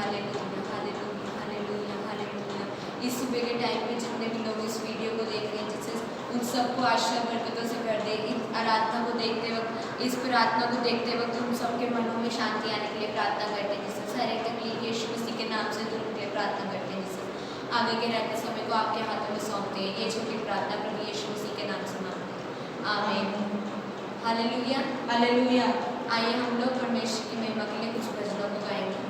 Hallelujah hallelujah hallelujah hallelujah. इस सुबह के टाइम में जितने भी लोग इस वीडियो को देख रहे हैं, जिससे उन सबको आशीष बरकतों से भर दे। इस आराधना को देखते वक्त, इस प्रार्थना को देखते वक्त उन सबके मनों में शांति आने के लिए प्रार्थना करते हैं। जिससे हर एक तकलीफ यीशु मसीह के नाम से दूर के लिए प्रार्थना करते हैं। जिससे आगे के रहते समय को आपके हाथों में सौंपते हैं। ये छोटी प्रार्थना प्रभु यीशु मसीह के नाम से मांगते हैं, आमीन हालेलुया हालेलुया। आइए हम लोग परमेश्वर की महिमा के लिए कुछ भजनों को गाएंगे।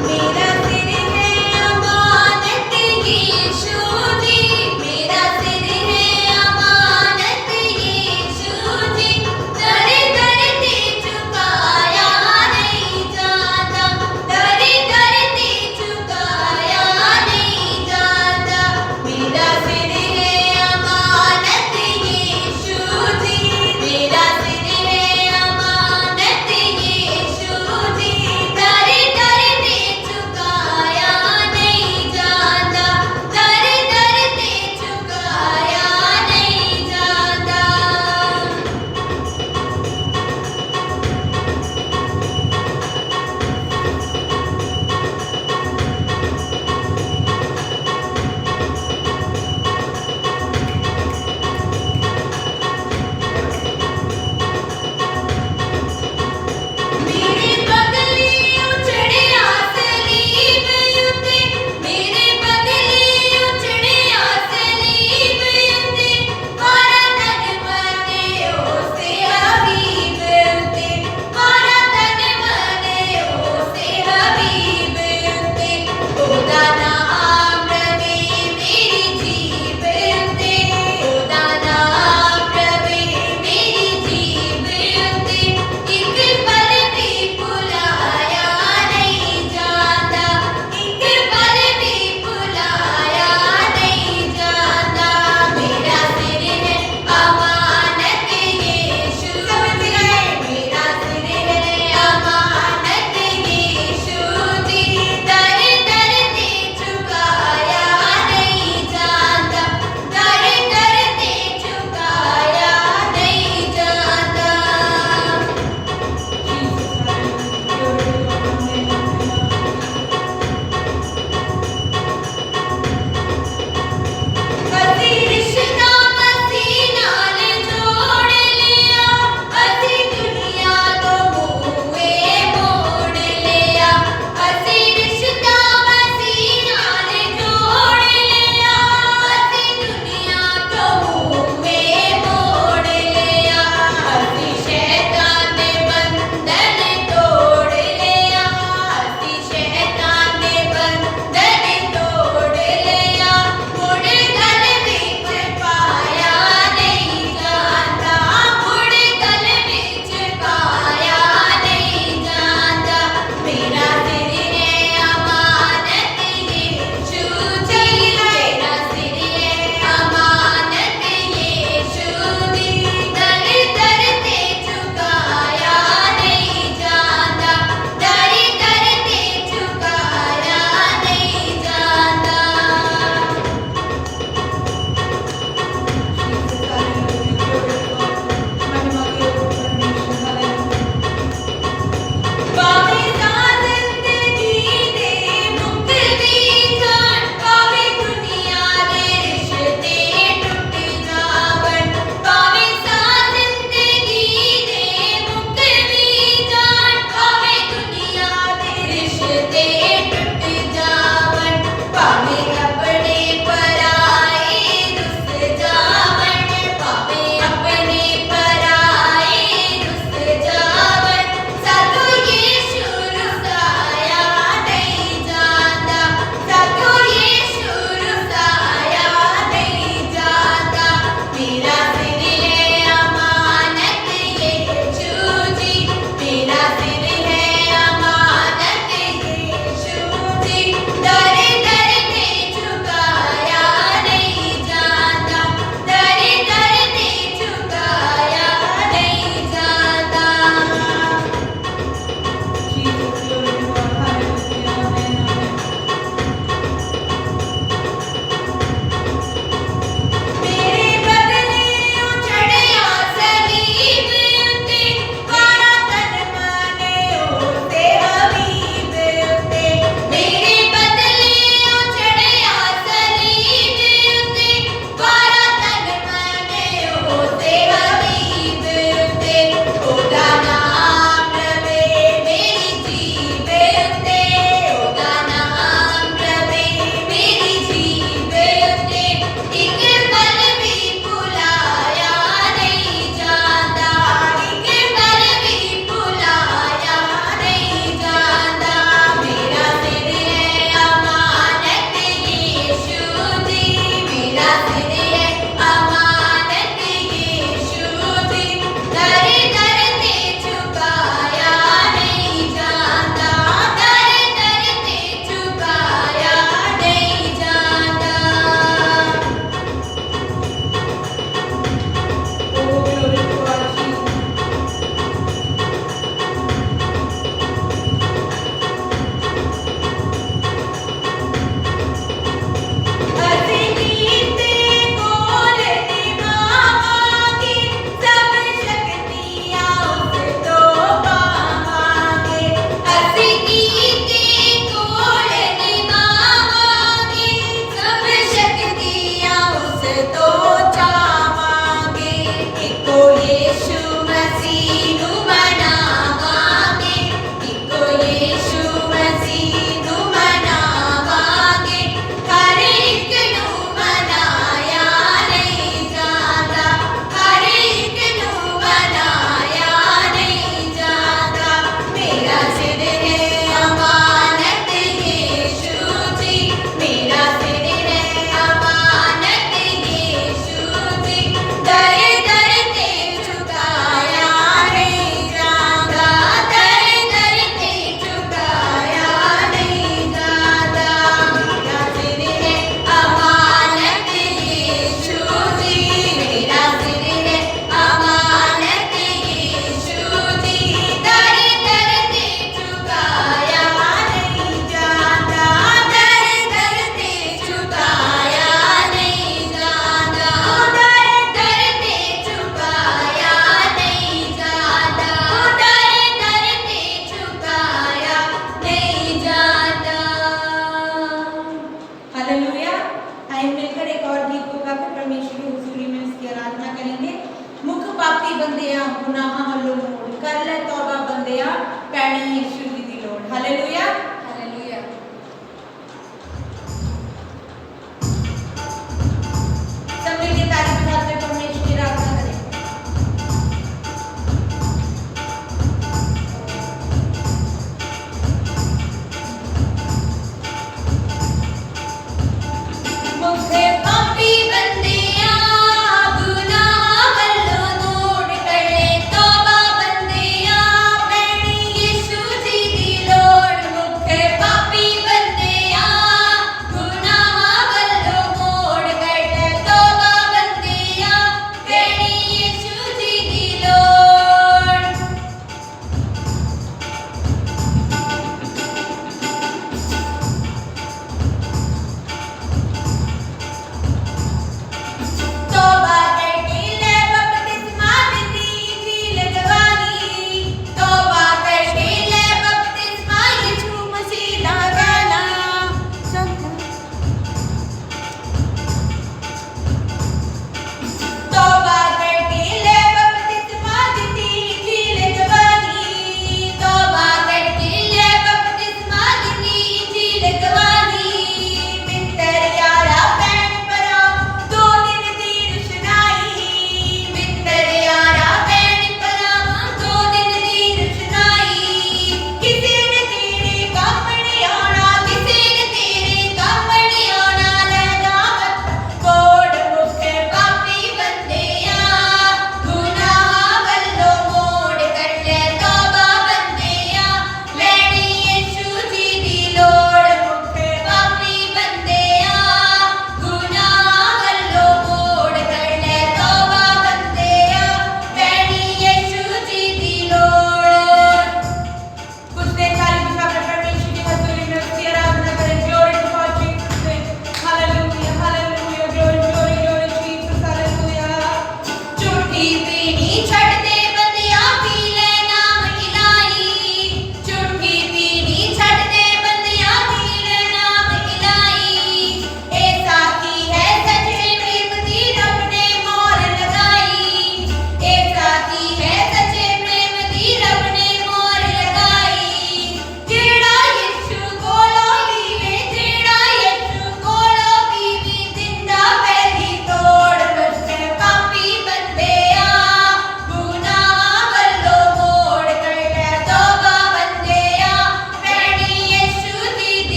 मेरा सिर है अमानत यीशु जी, मेरा सिर है अमानत यीशु जी, दर दर ते झुकाया नहीं जाता, दर दर ते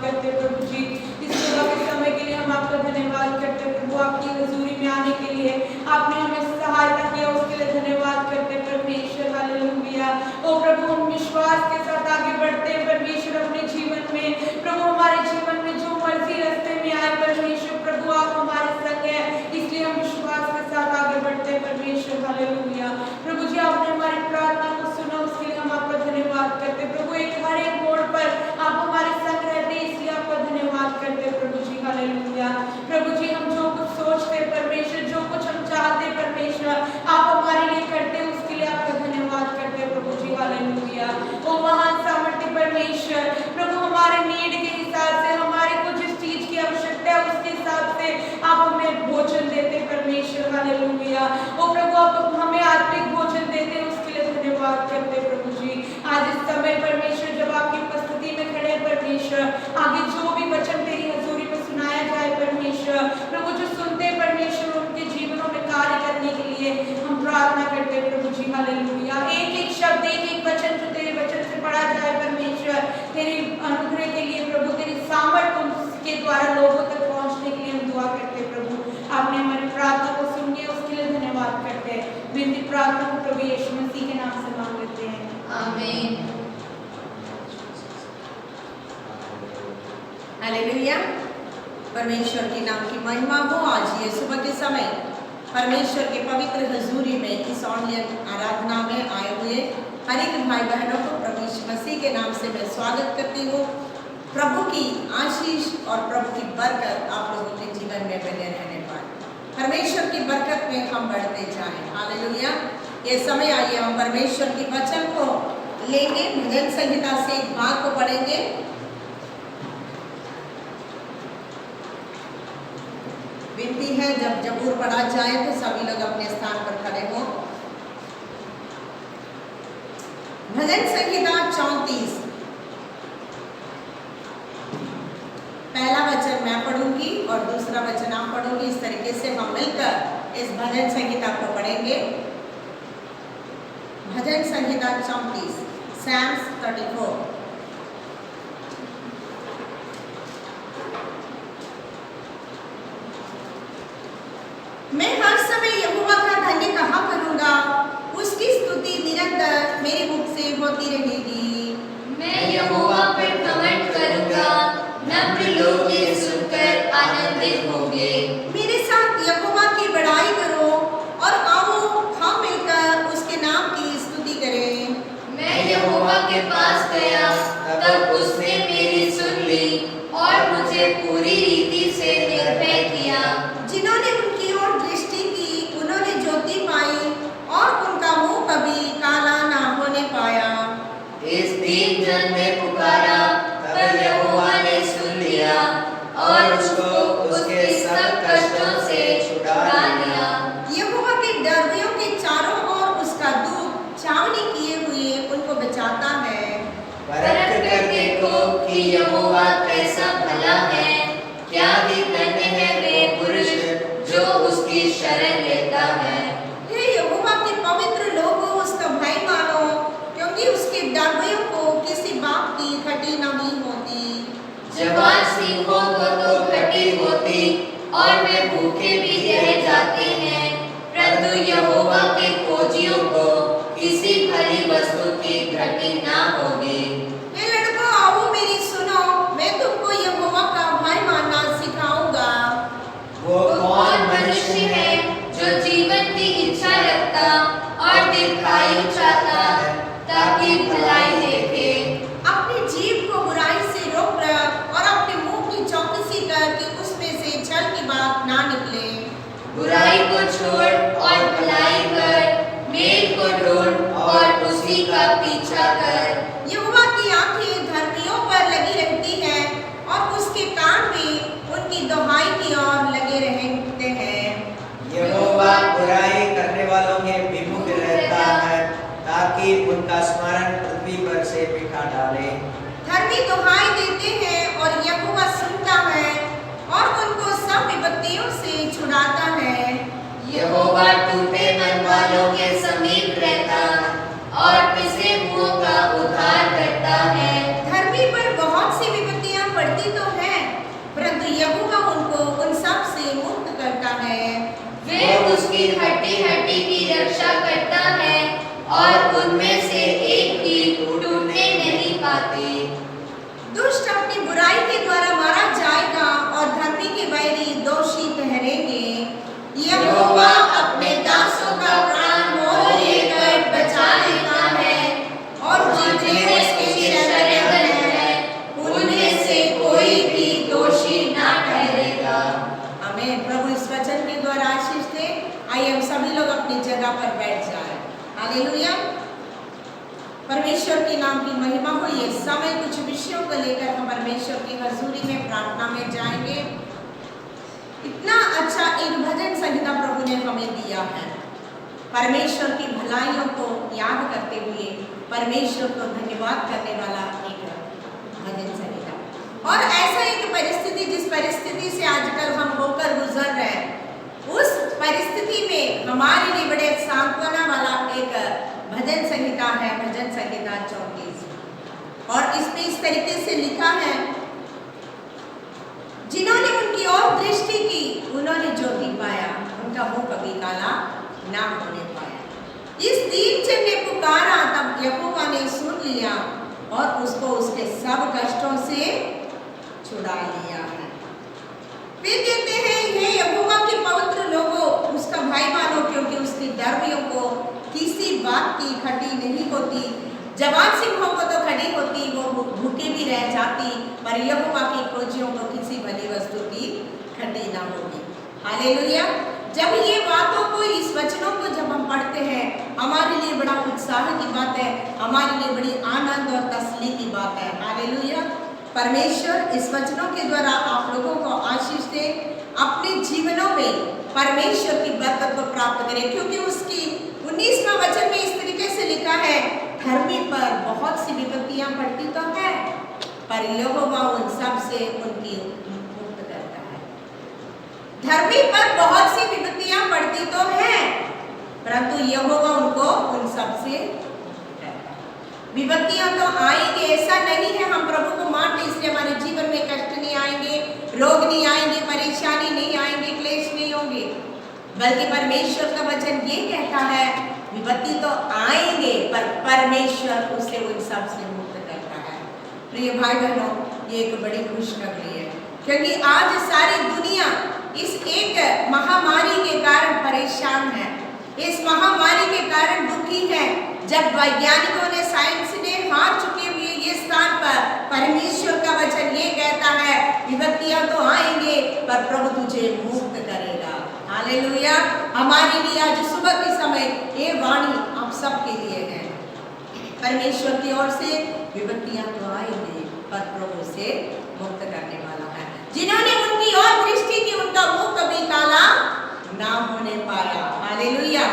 धन्यवाद करते प्रभु जी। इस सुबह के समय के लिए हम आपका धन्यवाद करते प्रभु। आपकी हजूरी में आने के लिए आपने हमें सहायता किया, उसके लिए धन्यवाद करते परमेश्वर। हालेलुया। ओ प्रभु, हम विश्वास के साथ आगे बढ़ते हैं परमेश्वर अपने जीवन में। प्रभु, हमारे जीवन में जो मर्जी रास्ते में आए परमेश्वर, प्रभु आप हमारे संग हैं, इसलिए हम विश्वास के साथ आगे बढ़ते हैं परमेश्वर। हालेलुया। प्रभु जी, आपने हमारी प्रार्थना को सुना, उसके लिए हम आपका धन्यवाद करते प्रभु। हर एक मोड़ पर आप हमारे संग रहते, इसलिए आपका धन्यवाद करते प्रभु जी। हालेलुया। प्रभु जी, हम जो कुछ सोचते परमेश्वर, जो कुछ हम चाहते परमेश्वर, आप हमारे लिए करते, उसके लिए आपका धन्यवाद करते प्रभु जी। हालेलुया। ओ महान सामर्थ्य परमेश्वर, प्रभु हमारे नीड के हिसाब से, हमारे को जिस चीज की आवश्यकता है उसके हिसाब से आप हमें भोजन देते परमेश्वर। हालेलुया। ओ प्रभु, आप हमें आत्मिक भोजन देते, उसके लिए धन्यवाद करते प्रभु जी। आज इस समय परमेश्वर जब आपकी उपस्थिति में खड़े परमेश्वर, आगे जो भी वचन तेरी हजूरी में सुनाया जाए परमेश्वर, प्रभु जो सुनते परमेश्वर उनके जीवनों में कार्य करने के लिए हम प्रार्थना करते प्रभु जी। हालेलुया। एक एक शब्द, एक एक वचन जो तेरे वचन से पढ़ा जाए परमेश्वर, तेरी अनुग्रह के लिए प्रभु, तेरी सामर्थ्य के द्वारा लोगों तक पहुंचने के लिए हम दुआ करते प्रभु। आपने हमारी प्रार्थना को सुन लिया, उसके लिए धन्यवाद करते हैं। विनती प्रार्थना को प्रभु यीशु मसीह के नाम से मांग लेते हैं, आमीन। हालेलुया। परमेश्वर के नाम की महिमा हो। आज ये सुबह के समय परमेश्वर के पवित्र हजूरी में इस ऑनलाइन आराधना में आए हुए हर एक भाई बहनों को प्रभु यीशु मसीह के नाम से मैं स्वागत करती हूँ। प्रभु की आशीष और प्रभु की बरकत आप लोगों के जीवन में बने रहने पाए, परमेश्वर की बरकत में हम बढ़ते जाएं। हालेलुया। ये समय आइए हम परमेश्वर के वचन को लेंगे, भजन संहिता से एक भाग को पढ़ेंगे। विनती है जब जबूर पढ़ा जाए तो सभी लोग अपने स्थान पर खड़े हों। भजन संहिता 34, पहला वचन मैं पढ़ूंगी और दूसरा वचन आप पढ़ूंगी। इस तरीके से हम मिलकर इस भजन संहिता को पढ़ेंगे। भजन संहिता 34, Psalms 34। मैं हर समय यहोवा का धन्य कहा करूंगा, उसकी स्तुति निरंतर मेरे मुख से होती रहेगी। मैं यहोवा पर घमंड करूंगा, नम्र लोग ये सुनकर आनंदित होंगे। मेरे साथ यहोवा की बड़ाई करो और आओ हम मिलकर उसके नाम की स्तुति करें। मैं यहोवा के पास गया, तब उसने मेरी सुन ली और मुझे पूरी रीति से निर्भय किया। जिन्होंने उनकी ओर दृष्टि की उन्होंने ज्योति पाई और उनका मुंह कभी काला ना होने पाया। इस दीन जन ने पुकारा, तब यहोवा ने सुन लिया और उसको उसके सब कष्टों से छुड़ा लिया। यहोवा के डरवियों के चारों ओर उसका दूत छावनी किए हुए उनको बचाता है। परख कर देखो कि यहोवा कैसा भला है, क्या ही धन्य है वे पुरुष जो उसकी शरण लेता है। हे यहोवा के पवित्र लोगों, उसका भय मानो, क्योंकि उसके डरवियों को किसी बात की घटी नहीं होती। जवान सिंहों को तो घटी होती और वे भूखे भी रह जाते हैं, परंतु यहोवा के खोजियों को किसी भली वस्तु की घटी ना होगी। हे लड़कों, आओ मेरी सुनो, मैं तुमको यहोवा का भय मानना सिखाऊंगा। वो कौन मनुष्य है जो जीवन की इच्छा रखता और दीर्घायु चाहता है, ताकि भलाई देखे। अपनी जीभ को बुराई से रोक रख और अपने मुंह की चौकसी कर कि उसमें से छल की बात ना निकले। बुराई को छोड़ और भलाई कर, मेल को ढूंढ और उसी का पीछा कर। यहोवा की आंखें धर्मियों पर लगी रहती हैं और उसके कान भी उनकी दुहाई की ओर लगे रहते हैं। यहोवा बुराई करने वालों के विमुख रहता है, ताकि उनका स्मरण पृथ्वी पर से मिटा डाले। धर्मी दुहाई देते हैं और यहोवा सुनता है और उनको सब विपत्तियों से छुड़ाता है। यहोवा टूटे मन वालों के समीप रहता और पिसे मुंहों का उद्धार करता है। धर्मी पर बहुत सी विपत्तियां पड़ती तो और उनमें से एक भी टूटने नहीं पाती। दुष्ट अपनी बुराई के द्वारा मारा जाएगा और धर्मी के बैरी दोषी ठहरेंगे। यहोवा अपने दासों का प्राण मोल लेकर बचा लेता है और जितने उसके शरण हैं उनमें से कोई भी दोषी ना ठहरेगा। हमें प्रभु इस वचन के द्वारा आशीष दे। आइए हम सभी लोग अपनी जगह पर बैठ जाएं। हालेलुया। परमेश्वर के नाम की महिमा हो। ये समय कुछ विषयों को लेकर हम परमेश्वर की हजूरी में प्रार्थना में जाएंगे। इतना अच्छा एक भजन संहिता प्रभु ने हमें दिया है। परमेश्वर की भलाइयों को याद करते हुए परमेश्वर को धन्यवाद करने वाला एक भजन संहिता। और ऐसा एक परिस्थिति जिस परिस्थिति से आजकल हम होकर गुजर रहे हैं, उस परिस्थिति में हमारे लिए बड़े सांत्वना वाला एक भजन संहिता है, भजन संहिता 34। और इसमें इस तरीके से लिखा है, जिन्होंने उनकी ओर दृष्टि की उन्होंने ज्योति पाया, उनका मुंह कभी काला ना होने पाया। इस दीन जन ने पुकारा, तब यहोवा ने सुन लिया और उसको उसके सब कष्टों से छुड़ा लिया है। वे कहते हैं, हे यहोवा के पवित्र लोगों, उसका भाई मानो, क्योंकि उसकी धर्मियों को किसी बात की खटी नहीं होती। जवान सिंहों को तो खड़ी होती, वो भूखे भी रह जाती, पर यहोवा की खोजियों को किसी भली वस्तु की खटी ना होगी। हालेलुया। जब ये बातों को, इस वचनों को जब हम पढ़ते हैं, हमारे लिए बड़ा उत्साह की बात है, हमारे लिए बड़ी आनंद और तसल्ली की बात है। हालेलुया। परमेश्वर इस वचनों के द्वारा आप लोगों को आशीष दे, अपने जीवनों में परमेश्वर की बरकत को प्राप्त करें, क्योंकि उसकी 19वां वचन में इस तरीके से लिखा है, धर्मी पर बहुत सी विपत्तियां पड़ती तो है, पर यहोवा उन सब से उनकी मुक्त करता है। धर्मी पर बहुत सी विपत्तियां पड़ती तो है, परंतु यहोवा उनको उन सब से मुक्त करता है। विपत्तियां तो आएंगे, ऐसा नहीं है हम प्रभु को मान लें इसलिए हमारे जीवन में कष्ट नहीं आएंगे, रोग नहीं आएंगे, परेशानी नहीं आएंगे, क्लेश नहीं होंगे, बल्कि परमेश्वर का वचन ये कहता है, विपत्ति तो आएंगे पर परमेश्वर उसे उन सब से मुक्त करता है। प्रिय भाई बहनों, ये एक बड़ी खुशखबरी है, क्योंकि आज सारी दुनिया इस एक महामारी के कारण परेशान है, इस महामारी के कारण दुखी है। जब वैज्ञानिकों ने, साइंस ने हार चुके हुए ये स्थान पर परमेश्वर का वचन ये कहता है, विपत्तियां तो आएंगे पर प्रभु तुझे मुक्त करेगा। हालेलुया। हमारे लिए आज सुबह के समय ये वाणी आप सबके लिए है। परमेश्वर की ओर से विपत्तियां तो आएंगे पर प्रभु से मुक्त करने वाला है। जिन्होंने उनकी ओर दृष्टि की उनका मुंह कभी काला ना होने पाया। हालेलुया।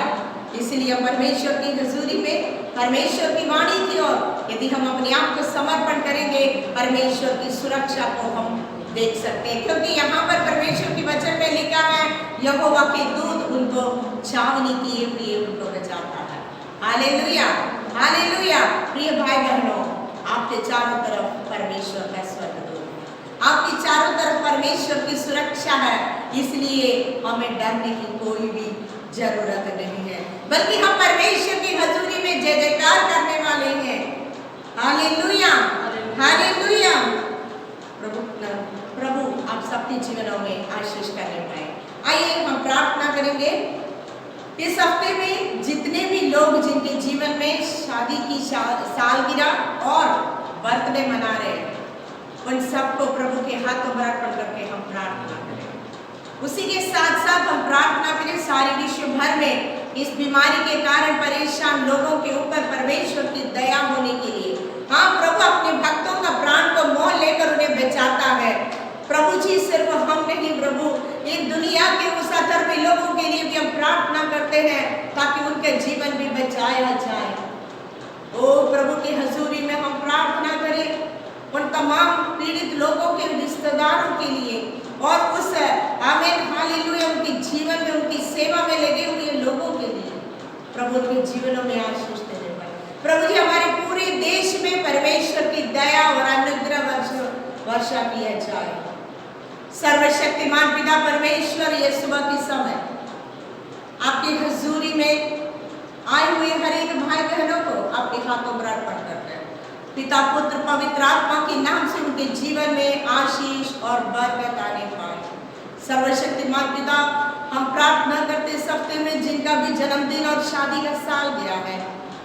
इसलिए परमेश्वर की हजूरी में, परमेश्वर की वाणी की ओर यदि हम अपने आप को समर्पण करेंगे, परमेश्वर की सुरक्षा को हम देख सकते हैं, क्योंकि यहाँ पर परमेश्वर के वचन में लिखा है, यहोवा के दूत उनको छावनी किए हुए उनको बचाता है। हालेलुया। हालेलुया। प्रिय भाई बहनों, आपके चारों तरफ परमेश्वर का स्वर्गदूत है, आपकी चारों तरफ परमेश्वर की सुरक्षा है, इसलिए हमें डरने की कोई भी जरूरत नहीं है, बल्कि हम परमेश्वर की हजूरी में जय जयकार करने वाले हैं। हालेलुया। हालेलुया। प्रभु आप सबके जीवनों में आशीष करने पाए। आइए हम प्रार्थना करेंगे। इस हफ्ते में जितने भी लोग जिनके जीवन में शादी की सालगिरह और बर्थडे मना रहे हैं, उन सबको प्रभु के हाथों में अर्पण करके हम प्रार्थना करें। उसी के साथ साथ हम प्रार्थना करें सारे विश्व भर में इस बीमारी के कारण परेशान लोगों के ऊपर परमेश्वर की दया होने के लिए। हाँ, प्रभु अपने भक्तों का प्राण को मोल लेकर उन्हें बचाता है। प्रभु जी, सिर्फ हम नहीं प्रभु, एक दुनिया के उस अधर्मी लोगों के लिए भी हम प्रार्थना करते हैं ताकि उनके जीवन भी बचाया जाए। ओ प्रभु की हजूरी में हम प्रार्थना करें उन तमाम पीड़ित लोगों के रिश्तेदारों के लिए और उस आमीन हालेलुया उनके जीवन में, उनकी सेवा में लगे हुए लोगों के लिए प्रभु उनके जीवनों में आशीष देने पाए। प्रभु जी, हमारे पूरे देश में परमेश्वर की दया और अनुग्रह वर्षा किया जाए। सर्वशक्तिमान पिता परमेश्वर, ये सुबह के समय आपकी हजूरी में आए हुए हर एक भाई बहनों को आपके हाथों में अर्पण करते हैं। पिता पुत्र पवित्र आत्मा के नाम से उनके जीवन में आशीष और बरकत आने पाए। सर्वशक्तिमान पिता, हम प्रार्थना करते सप्ताह में जिनका भी जन्मदिन और शादी का साल गया है,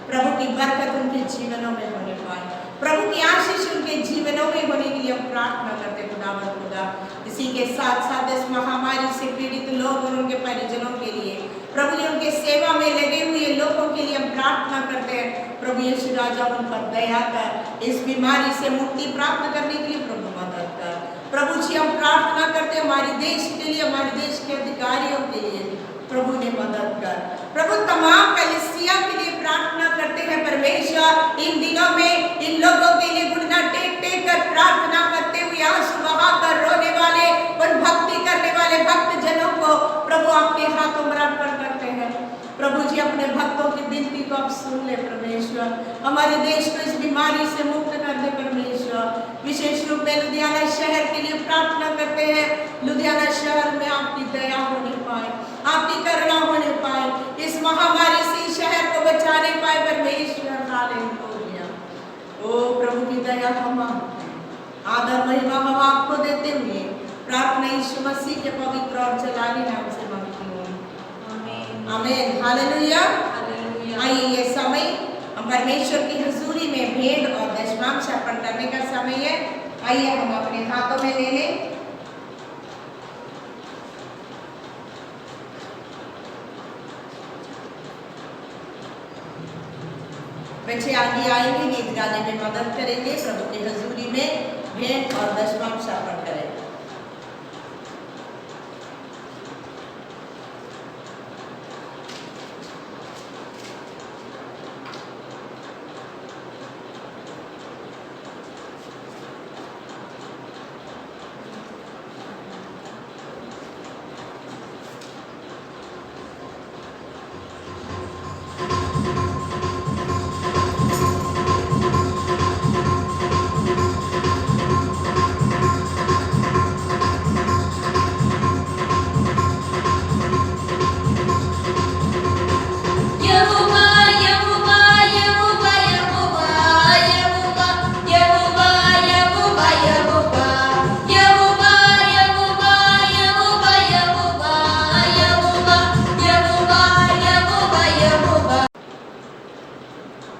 प्रभु की बरकत उनके जीवनों में होने पाए, प्रभु की आशीष उनके जीवनों में होने के लिए हम प्रार्थना करते खुदावंद खुदा। इसी के साथ साथ इस महामारी से पीड़ित लोग और उनके परिजनों के लिए, प्रभु जी उनके सेवा में लगे हुए लोगों के लिए हम प्रार्थना करते हैं। प्रभु यीशु राजा उन पर दया कर, इस बीमारी से मुक्ति प्राप्त करने के लिए प्रभु मदद कर। प्रभु जी हम प्रार्थना करते हैं हमारे देश के लिए, हमारे देश के अधिकारियों के लिए, प्रभु ने मदद कर। प्रभु तमाम कलीसिया के लिए प्रार्थना करते हैं परमेश्वर। इन दिनों में इन लोगों के लिए घुटना टेक टेक कर प्रार्थना करते हुए, आंसू बहाकर रोने वाले और भक्ति करने वाले भक्त जनों को प्रभु आपके हाथों में अर्पण करते हैं। प्रभु जी अपने भक्तों की विनती को आप सुन ले परमेश्वर। हमारे देश को इस बीमारी से मुक्त कर दे परमेश्वर। विशेष रूप में लुधियाना शहर के लिए प्रार्थना करते हैं। लुधियाना शहर में आपकी दया होने पाए, आपकी करुणा होने पाए, इस महामारी से शहर को बचाने पाए परमेश्वर। हालेलुया। ओ प्रभु की दया हम आदर महिमा हम आपको देते हुए प्रार्थना यीशु मसीह के पवित्र और जलाली नाम से मांगती हूँ, आमीन। हालेलुया। आइए ये समय हम परमेश्वर की हजूरी में भेंट और दशमांश अर्पण करने का समय है। आइए हम अपने हाथों में ले लें। बच्चे आगे आएंगे, गीत गाने में मदद करेंगे, प्रभु की हजूरी में भेंट और दशमांश अर्पण करें।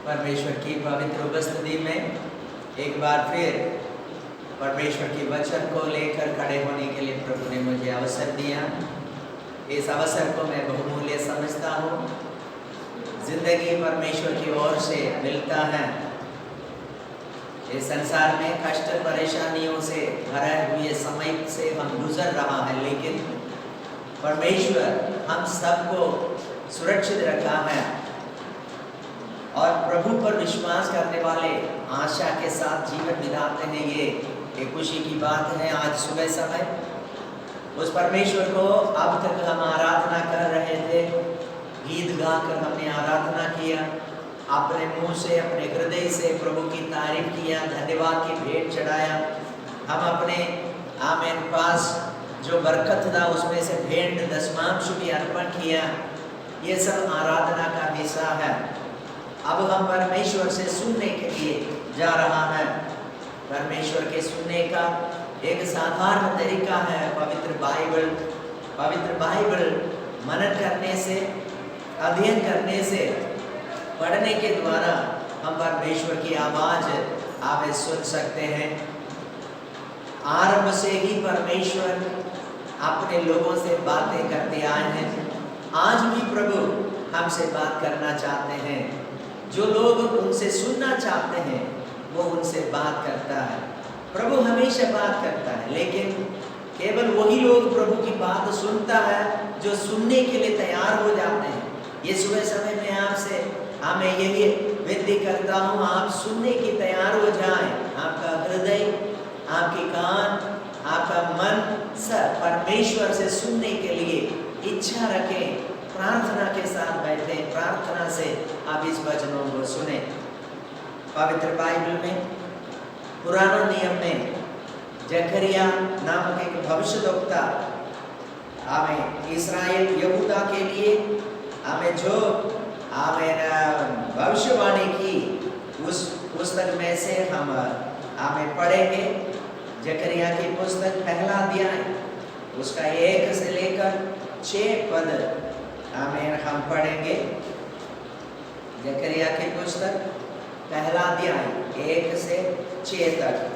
परमेश्वर की पवित्र उपस्थिति में एक बार फिर परमेश्वर के वचन को लेकर खड़े होने के लिए प्रभु ने मुझे अवसर दिया। इस अवसर को मैं बहुमूल्य समझता हूँ। जिंदगी परमेश्वर की ओर से मिलता है। इस संसार में कष्ट परेशानियों से भरे हुए समय से हम गुजर रहा है, लेकिन परमेश्वर हम सबको सुरक्षित रखा है और प्रभु पर विश्वास करने वाले आशा के साथ जीवन बिताते हैं। ये एक खुशी की बात है। आज सुबह समय उस परमेश्वर को अब तक हम आराधना कर रहे थे, गीत गाकर हमने आराधना किया, अपने मुंह से अपने हृदय से प्रभु की तारीफ किया, धन्यवाद की भेंट चढ़ाया। हम अपने आमेन पास जो बरकत था उसमें से भेंट दशमांश भी अर्पण किया। ये सब आराधना का हिस्सा है। अब हम परमेश्वर से सुनने के लिए जा रहा है। परमेश्वर के सुनने का एक साधारण तरीका है पवित्र बाइबल। पवित्र बाइबल मनन करने से, अध्ययन करने से, पढ़ने के द्वारा हम परमेश्वर की आवाज आप सुन सकते हैं। आरंभ से ही परमेश्वर अपने लोगों से बातें करते आए हैं। आज भी प्रभु हमसे बात करना चाहते हैं। जो लोग उनसे सुनना चाहते हैं वो उनसे बात करता है। प्रभु हमेशा बात करता है, लेकिन केवल वही लोग प्रभु की बात सुनता है जो सुनने के लिए तैयार हो जाते हैं। ये सुबह समय में आपसे मैं यही विनती करता हूँ, आप सुनने की तैयार हो जाएं। आपका हृदय, आपके कान, आपका मन सब परमेश्वर से सुनने के लिए इच्छा रखें। प्रार्थना के साथ बैठे, प्रार्थना से आप इस वचनों को सुने। पवित्र बाइबल में पुराना नियम में जकरिया नामक एक भविष्यद्वक्ता हमें इस्राएल यहूदा के लिए हमें जो आमेन भविष्यवाणी की उस पुस्तक में से हम आमेन पढ़ेंगे। जकरिया की पुस्तक पहला अध्याय उसका 1 से लेकर 6 पद आमेन हम पढ़ेंगे। जकरिया की पुस्तक पहला अध्याय 1 से 6 तक।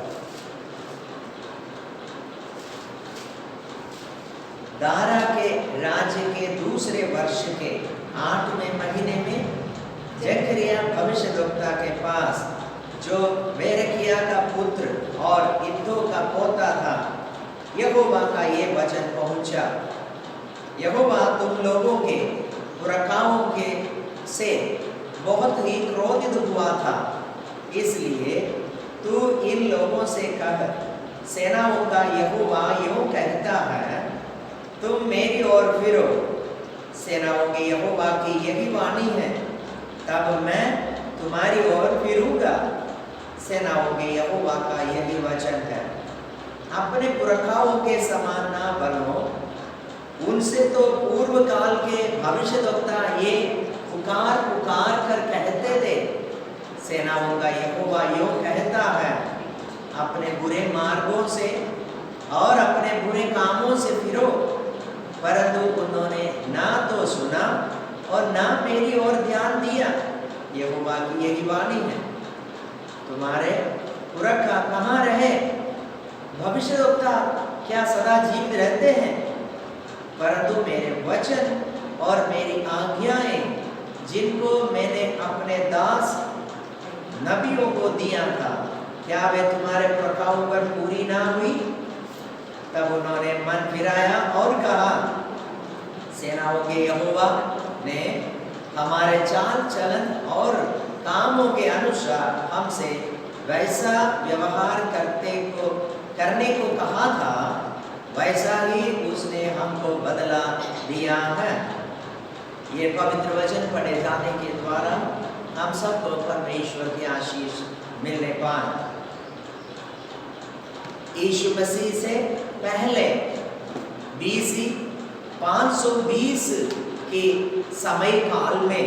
दारा के राज्य के दूसरे वर्ष के 8वें महीने में जकरिया भविष्यद्वक्ता के पास, जो बेरकिया का पुत्र और इद्दो का पोता था, यहोवा का ये वचन पहुंचा। यहोवा तुम लोगों के पुरखाओं के से बहुत ही क्रोधित हुआ था, इसलिए तू इन लोगों से कह, सेनाओं का यहोवा यूं कहता है, तुम मेरी ओर फिरो। सेनाओं के यहोवा की यही वाणी है, तब मैं तुम्हारी ओर फिरूंगा। सेनाओं के यहोवा का यही वचन है, अपने पुरखाओं के समान ना बनो। उनसे तो पूर्व काल के भविष्यद्वक्ता ये पुकार पुकार कर कहते थे, सेनाओं का यहोवा यूं कहता है, अपने बुरे मार्गों से और अपने बुरे कामों से फिरो। परंतु उन्होंने ना तो सुना और ना मेरी ओर ध्यान दिया। यहोवा की यही वाणी है, तुम्हारे पुरखा कहाँ रहे? भविष्यद्वक्ता क्या सदा जीवित रहते हैं? परंतु मेरे वचन और मेरी आज्ञाएं जिनको मैंने अपने दास नबियों को दिया था, क्या वे तुम्हारे पुरखाओं पर पूरी ना हुई? तब उन्होंने मन फिराया और कहा, सेनाओं के यहोवा ने हमारे चाल चलन और कामों के अनुसार हमसे वैसा व्यवहार करने को कहा था, वैसा ही उसने हमको बदला दिया है। ये पवित्र वचन पढ़े जाने के द्वारा हम सबको परमेश्वर की आशीष मिलने पाए। यीशु मसीह से पहले BC 520 के समय काल में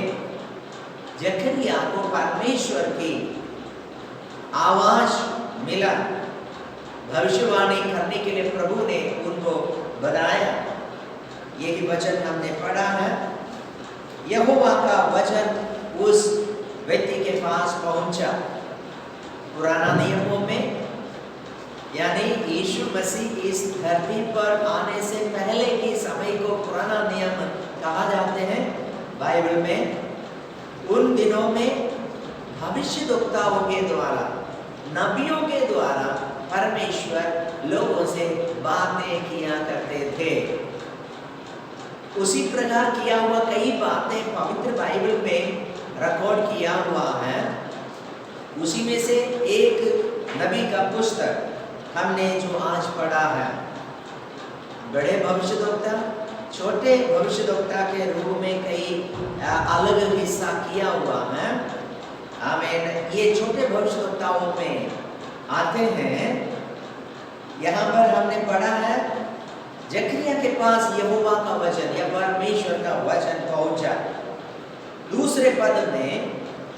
जकरिया को परमेश्वर की आवाज मिला। भविष्यवाणी करने के लिए प्रभु ने उनको बताया। यही वचन हमने पढ़ा है। यहोवा का वचन उस व्यक्ति के पास पहुंचा। पुराना नियमों में, यानी यीशु मसीह इस धरती पर आने से पहले के समय को पुराना नियम कहा जाते हैं बाइबल में। उन दिनों में भविष्यद्वक्ताओं के द्वारा, नबियों के द्वारा परमेश्वर लोगों से बातें किया करते थे। उसी प्रकार किया हुआ कई बातें पवित्र बाइबल में रिकॉर्ड किया हुआ है। उसी में से एक नबी का पुस्तक हमने जो आज पढ़ा है, बड़े भविष्यद्वक्ता, छोटे भविष्यद्वक्ता के रूप में कई अलग हिस्सा किया हुआ है। आमीन। ये छोटे भविष्यद्वक्ताओं में आते हैं। यहाँ पर हमने पढ़ा है, जकरिया के पास यहोवा का वचन या परमेश्वर का वचन पहुंचा। दूसरे पद में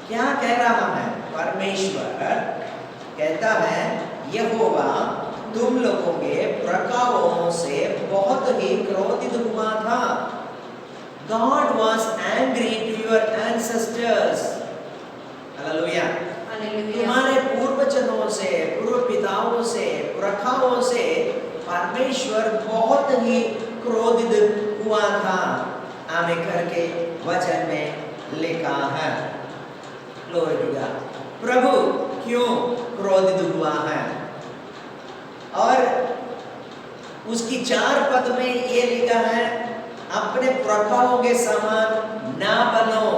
क्या कह रहा है? परमेश्वर कहता है, यहोवा तुम लोगों के पुरखाओं से बहुत ही क्रोधित हुआ था। God was angry to your ancestors. Hallelujah. तुम्हारे पूर्वजों से, पूर्व पिताओं से, पुरखाओं से परमेश्वर बहुत ही क्रोधित हुआ था। आमीन करके वचन में लिखा है। Glory to God. प्रभु क्यों क्रोधित हुआ है? और उसकी 4 पद में ये लिखा है, अपने पुरखाओं के समान ना बनो,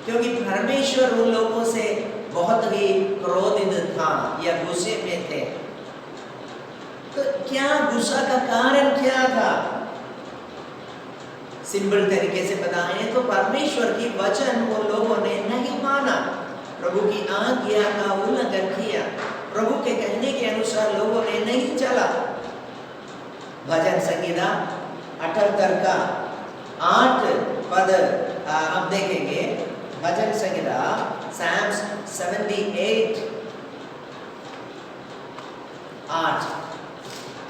क्योंकि परमेश्वर उन लोगों से बहुत ही क्रोधित था या गुस्से में थे। तो क्या गुस्सा का कारण क्या था? सिंपल तरीके से बताएं तो परमेश्वर की वचन उन लोगों ने नहीं माना, प्रभु की आज्ञा का उल्लंघन किया, प्रभु के कहने के अनुसार लोगों ने नहीं चला। भजन संगीता 78 का 8 पद हम देखेंगे भजन संहिता Psalms 78 8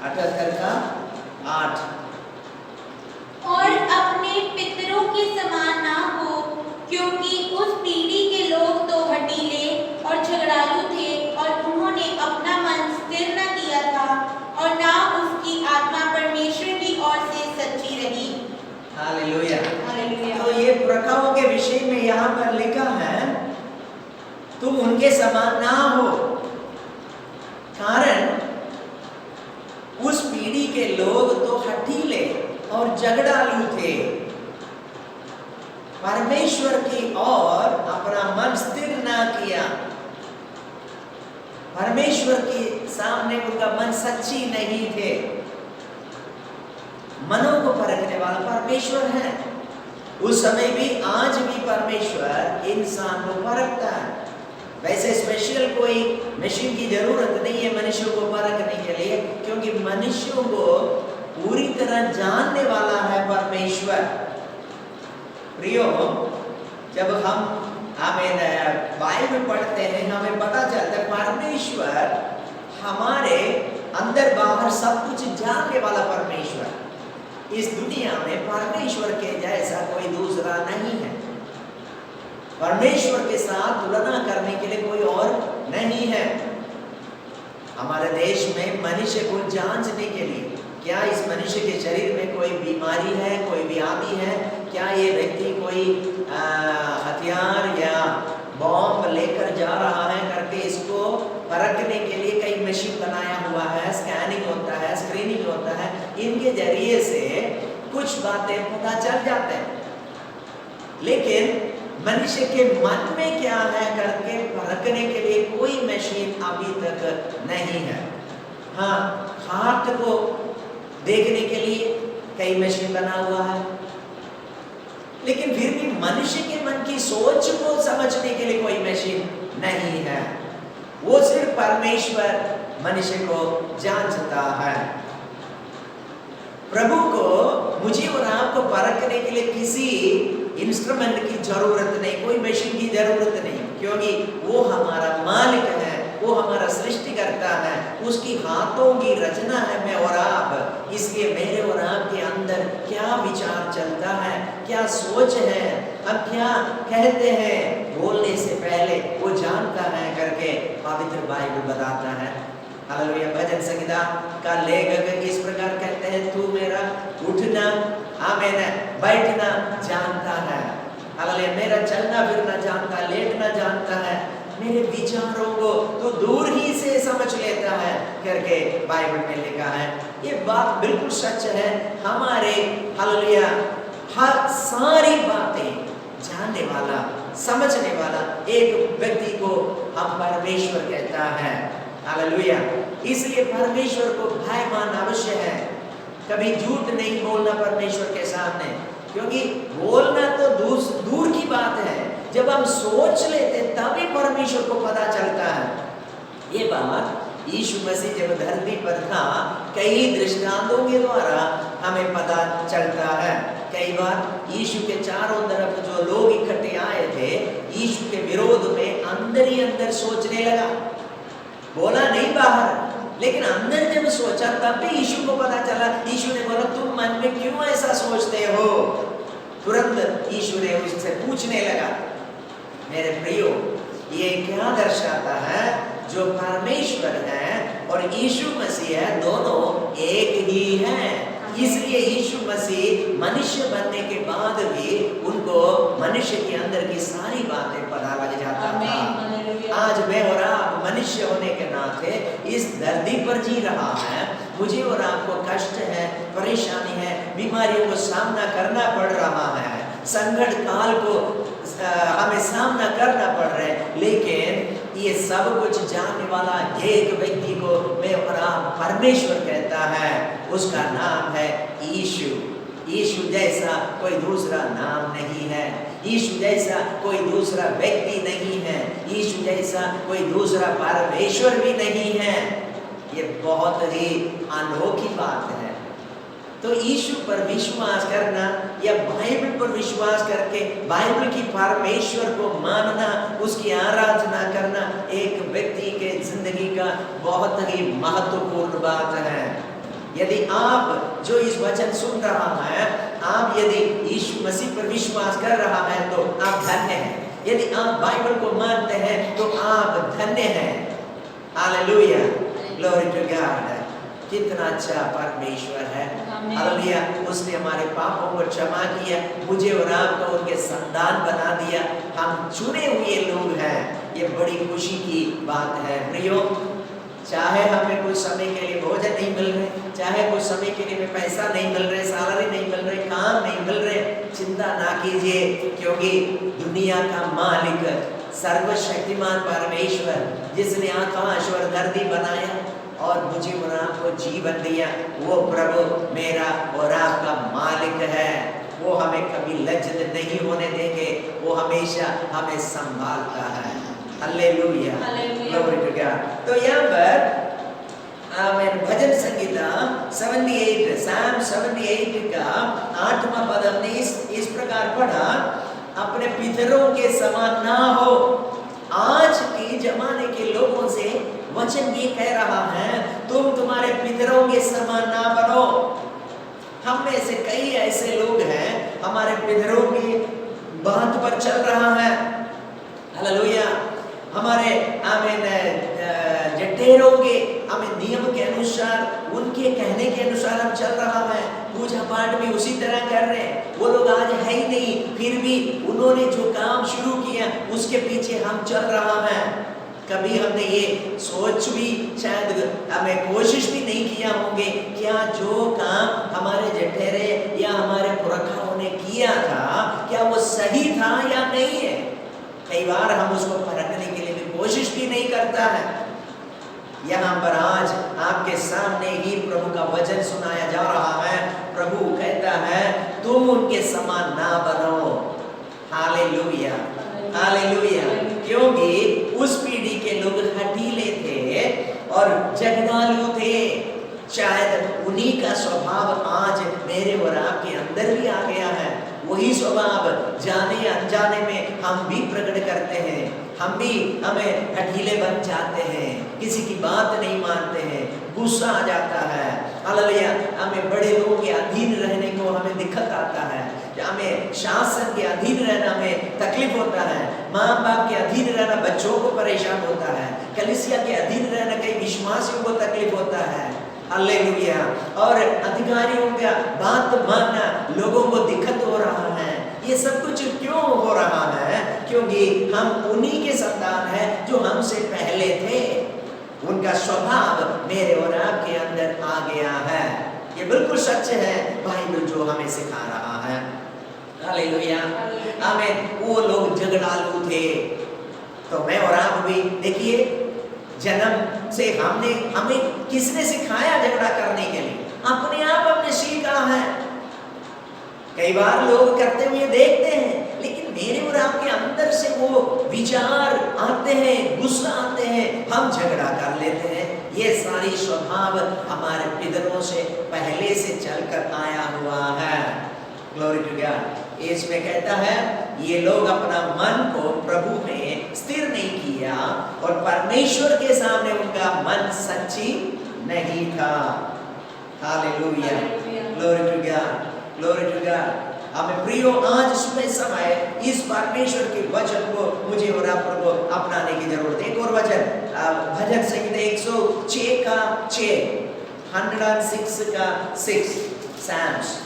78 का 8। और अपने पितरों के समान ना हो, क्योंकि उस पीढ़ी के लोग तो हठीले और झगड़ालू थे, और उन्होंने अपना मन स्थिर न किया था, और ना उसकी आत्मा परमेश्वर की ओर से सच्ची रही। हालेलुया। हालेलुया। तो ये पुरखाओं के विषय में यहाँ पर लिखा है तुम उनके समान ना हो, कारण उस पीढ़ी के लोग तो हठीले और झगड़ालू थे, परमेश्वर की ओर अपना मन स्थिर ना किया, परमेश्वर के सामने उनका मन सच्ची नहीं थे। मनों को परखने वाला परमेश्वर है। उस समय भी आज भी परमेश्वर इंसान को परखता है। वैसे स्पेशल कोई मशीन की जरूरत नहीं है मनुष्यों को परखने के लिए, क्योंकि मनुष्यों को पूरी तरह जानने वाला है परमेश्वर। प्रियो, जब हम बाइबल पढ़ते हैं हमें पता चलता है परमेश्वर हमारे अंदर बाहर सब कुछ जानने वाला परमेश्वर। इस दुनिया में परमेश्वर के जैसा कोई दूसरा नहीं है। परमेश्वर के साथ तुलना करने के लिए कोई और नहीं है। हमारे देश में मनुष्य को जांचने के लिए क्या इस मनुष्य के शरीर में कोई बीमारी है, कोई व्याधि है, क्या ये व्यक्ति कोई हथियार या बॉम्ब लेकर जा रहा है करके इसको परखने के लिए कई मशीन बनाया हुआ है, स्कैनिंग होता है, स्क्रीनिंग होता है। इनके जरिए से कुछ बातें पता चल जाते हैं, लेकिन मनुष्य के मन में क्या है करके परखने के लिए कोई मशीन अभी तक नहीं है। हाँ, हार्ट को देखने के लिए कई मशीन बना हुआ है, लेकिन फिर भी मनुष्य के मन की सोच को समझने के लिए कोई मशीन नहीं है। वो सिर्फ परमेश्वर मनुष्य को जानता है। प्रभु को मुझे और आपको परखने के लिए किसी इंस्ट्रूमेंट की जरूरत नहीं, कोई मशीन की जरूरत नहीं, क्योंकि वो हमारा मालिक है, वो हमारा सृष्टिकर्ता है, उसकी हाथों की रचना है मैं और आप। इसलिए मेरे और आपके अंदर क्या विचार चलता है, क्या सोच है, हम क्या कहते हैं बोलने से पहले वो जानता है करके पवित्र बाइबल बताता है। हालेलुया। भजन संहिता का लेखक इस प्रकार कहते हैं, तू मेरा उठना, आमीन, बैठना जानता है। हालेलुया। मेरा चलना फिरना जानता है, लेटना जानता है, मेरे विचारों को तो दूर ही से समझ लेता है करके बाइबल में लिखा है। ये बात बिल्कुल सच है। हमारे हालेलुया हर सारी बातें जानने वाला, समझने वाला एक व्यक्ति को हम परमेश्वर कहता है। हालेलुया। इसलिए परमेश्वर को भय मानना अवश्य है। कभी झूठ नहीं बोलना परमेश्वर के सामने, क्योंकि बोलना तो दूर की बात है, जब हम सोच लेते तभी परमेश्वर को पता चलता है। ये बात यीशु मसीह जब धरती पर था कई दृष्टांतों के द्वारा हमें पता चलता है। कई बार यीशु के चारों तरफ जो लोग इकट्ठे आए थे, यीशु के विरोध में अंदर ही अंदर सोचने लगा, बोला नहीं बाहर, लेकिन अंदर जब सोचा तब भी यीशु को पता चला। यीशु ने बोला, तुम मन में क्यों ऐसा सोचते हो? तुरंत यीशु ने उससे पूछने लगा। मेरे प्रियो, ये क्या दर्शाता है? जो परमेश्वर है और यीशु मसीह है, दोनों एक ही हैं। इसलिए यीशु मसीह मनुष्य बनने के बाद भी उनको मनुष्य के अंदर की सारी बातें पता लग जाता था। आज मैं और आप मनुष्य होने के नाते इस धरती पर जी रहा है, मुझे और आपको कष्ट है, परेशानी है, बीमारियों को सामना करना पड़ रहा है, संकट काल को हमें सामना करना पड़ रहा है, लेकिन ये सब कुछ जानने वाला एक व्यक्ति को मैं और आप परमेश्वर कहता है, उसका नाम है यीशु। यीशु जैसा कोई दूसरा नाम नहीं है, यीशु जैसा कोई दूसरा व्यक्ति नहीं है, यीशु जैसा कोई दूसरा परमेश्वर भी नहीं है। ये बहुत ही अनोखी बात है। तो यीशु पर विश्वास करना या बाइबल पर विश्वास करके बाइबल की परमेश्वर को मानना, उसकी आराधना करना एक व्यक्ति के जिंदगी का बहुत ही महत्वपूर्ण बात है। यदि आप जो इस वचन सुन रहा है, आप यदि यीशु मसीह पर विश्वास कर रहा है तो आप धन्य हैं। यदि आप बाइबल को मानते हैं तो आप धन्य हैं। Hallelujah, glory to God. कितना अच्छा परमेश्वर है। हालेलुया, उसने हमारे पापों को क्षमा किया, मुझे और आपको उनके संतान बना दिया। हम चुने हुए लोग हैं। ये बड़ी खुशी की बात है। प्रियो, चाहे हमें कुछ समय के लिए भोजन नहीं मिल रहे, चाहे कुछ समय के लिए पैसा नहीं मिल रहे, सैलरी नहीं मिल रहे, काम नहीं मिल रहे, चिंता ना कीजिए, क्योंकि दुनिया का मालिक सर्वशक्तिमान परमेश्वर, जिसने आकाश और धरती बनाया और मुझे और आपको जीवन दिया, वो प्रभु मेरा और आपका मालिक है। वो हमें कभी लज्जित नहीं होने देंगे, वो हमेशा हमें संभालता है। Hallelujah, glory to God. तो यहाँ पर आमेन, भजन संगीता 78 साम 78 का 8वां पद हमने इस प्रकार पढ़ा, अपने पितरों के समान ना हो। आज के जमाने के लोगों से वचन ये कह रहा है, तुम तुम्हारे पितरों के समान ना बनो। हम में से कई ऐसे लोग हैं, हमारे पितरों की बात पर चल रहा है। हालेलुया, हमारे आमीन जटेरों के हमें नियम के अनुसार, उनके कहने के अनुसार हम चल रहा है। पूजा पाठ भी उसी तरह कर रहे हैं। वो लोग आज है ही नहीं, फिर भी उन्होंने जो काम शुरू किया उसके पीछे हम चल रहा है। कभी हमने ये सोच भी, शायद हमें कोशिश भी नहीं किया होंगे, क्या जो काम हमारे जठेरे या हमारे पुरखाओं ने किया था, क्या वो सही था या नहीं है। कई बार हम उसको परखने के लिए भी कोशिश भी नहीं करता है। यहाँ पर आज आपके सामने ही प्रभु का वचन सुनाया जा रहा है। प्रभु कहता है, तुम उनके समान ना बनो। Hallelujah, hallelujah. क्योंकि उस पीढ़ी के लोग हठीले थे और जगदालू थे। शायद उन्हीं का स्वभाव आज मेरे और आपके अंदर भी आ गया है। वही स्वभाव जाने अनजाने में हम भी प्रकट करते हैं। हम भी हमें हठीले बन जाते हैं, किसी की बात नहीं मानते हैं, गुस्सा आ जाता है। हालेलुया, हमें बड़े लोगों के अधीन रहने को हमें दिक्कत आता है, हमें शासन के अधीन रहना में तकलीफ होता है, माँ बाप के अधीन रहना बच्चों को परेशान होता है, कलीसिया के अधीन रहना कई विश्वासियों को तकलीफ होता है। हालेलुया, और अधिकारियों का बात मानना लोगों को दिक्कत हो रहा है। ये सब कुछ क्यों हो रहा है? क्योंकि हम उन्हीं के संतान हैं जो हमसे पहले थे। उनका स्वभाव मेरे और आपके अंदर आ गया है। ये बिल्कुल सच है, बाइबल जो हमें सिखा रहा है। हालेलुया, आमीन। वो लोग झगड़ालू थे, तो मैं और आप भी देखिए, जन्म से हमें किसने सिखाया झगड़ा करने के लिए? अपने आप हमने सीखा है। कई बार लोग करते हुए देखते हैं, लेकिन मेरे और आपके अंदर से वो विचार आते हैं, गुस्सा आते हैं, हम झगड़ा कर लेते हैं। ये सारी स्वभाव हमारे पितरों से पहले से चलकर आया हुआ है। Glory to God. इसमें कहता है, ये लोग अपना मन को प्रभु में स्थिर नहीं किया और परमेश्वर के सामने उनका मन सच्ची नहीं था। Hallelujah, glory to God, glory to God. हमें प्रियो, आज सुबह समय इस परमेश्वर के वचन को मुझे और आपको अपनाने की जरूरत है। एक और वचन, भजन संगीत 106 का 6, 106 का 6, Psalms।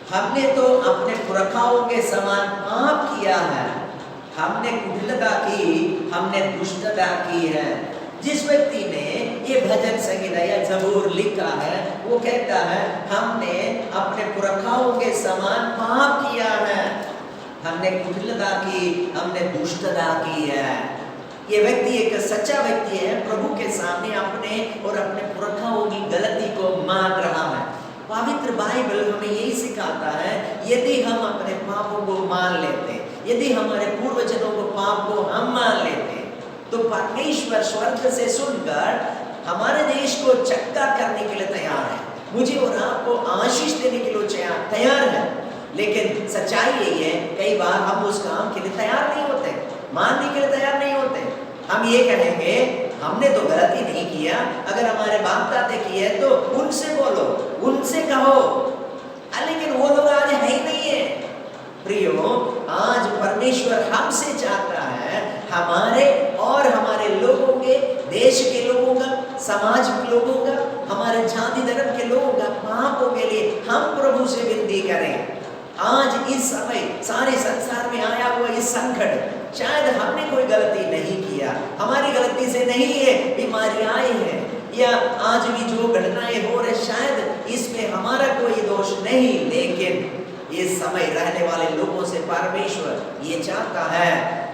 हमने तो अपने पुरखाओं के समान पाप किया है, हमने कुटिलता की, हमने दुष्टता की है। जिस व्यक्ति ने ये भजन संगीता या जबूर लिखा है, वो कहता है, हमने अपने पुरखाओं के समान पाप किया है, हमने कुटिलता की, हमने दुष्टता की है। ये व्यक्ति एक सच्चा व्यक्ति है, प्रभु के सामने अपने और अपने पुरखाओं की गलती को मान रहा है। पवित्र बाइबल हमें यही सिखाता है, यदि हम अपने पापों को मान लेते, यदि हमारे पूर्वजों को परमेश्वर स्वर्ग से सुनकर हमारे देश को चक्का करने के लिए तैयार है, मुझे और आपको आशीष देने के लिए तैयार है। लेकिन सच्चाई यही है, कई बार हम उस काम के लिए तैयार नहीं होते, मानने के लिए तैयार नहीं होते। हम ये कहेंगे हमने तो गलती नहीं किया, अगर हमारे बाप दादे किए तो उनसे बोलो, उनसे कहो, लेकिन वो लोग आज है ही नहीं है। प्रियो, आज परमेश्वर हमसे चाहता है हमारे और हमारे लोगों के, देश के लोगों का, समाज के लोगों का, हमारे जाति धर्म के लोगों का पापों के लिए हम प्रभु से विनती करें। आज इस समय सारे संसार में आया हुआ ये संकट, शायद हमने कोई गलती नहीं किया, हमारी गलती से नहीं है बीमारियां आई हैं, या आज भी जो घटनाएं हो रहे शायद इसमें हमारा कोई दोष नहीं, लेकिन इस समय रहने वाले लोगों से परमेश्वर ये चाहता है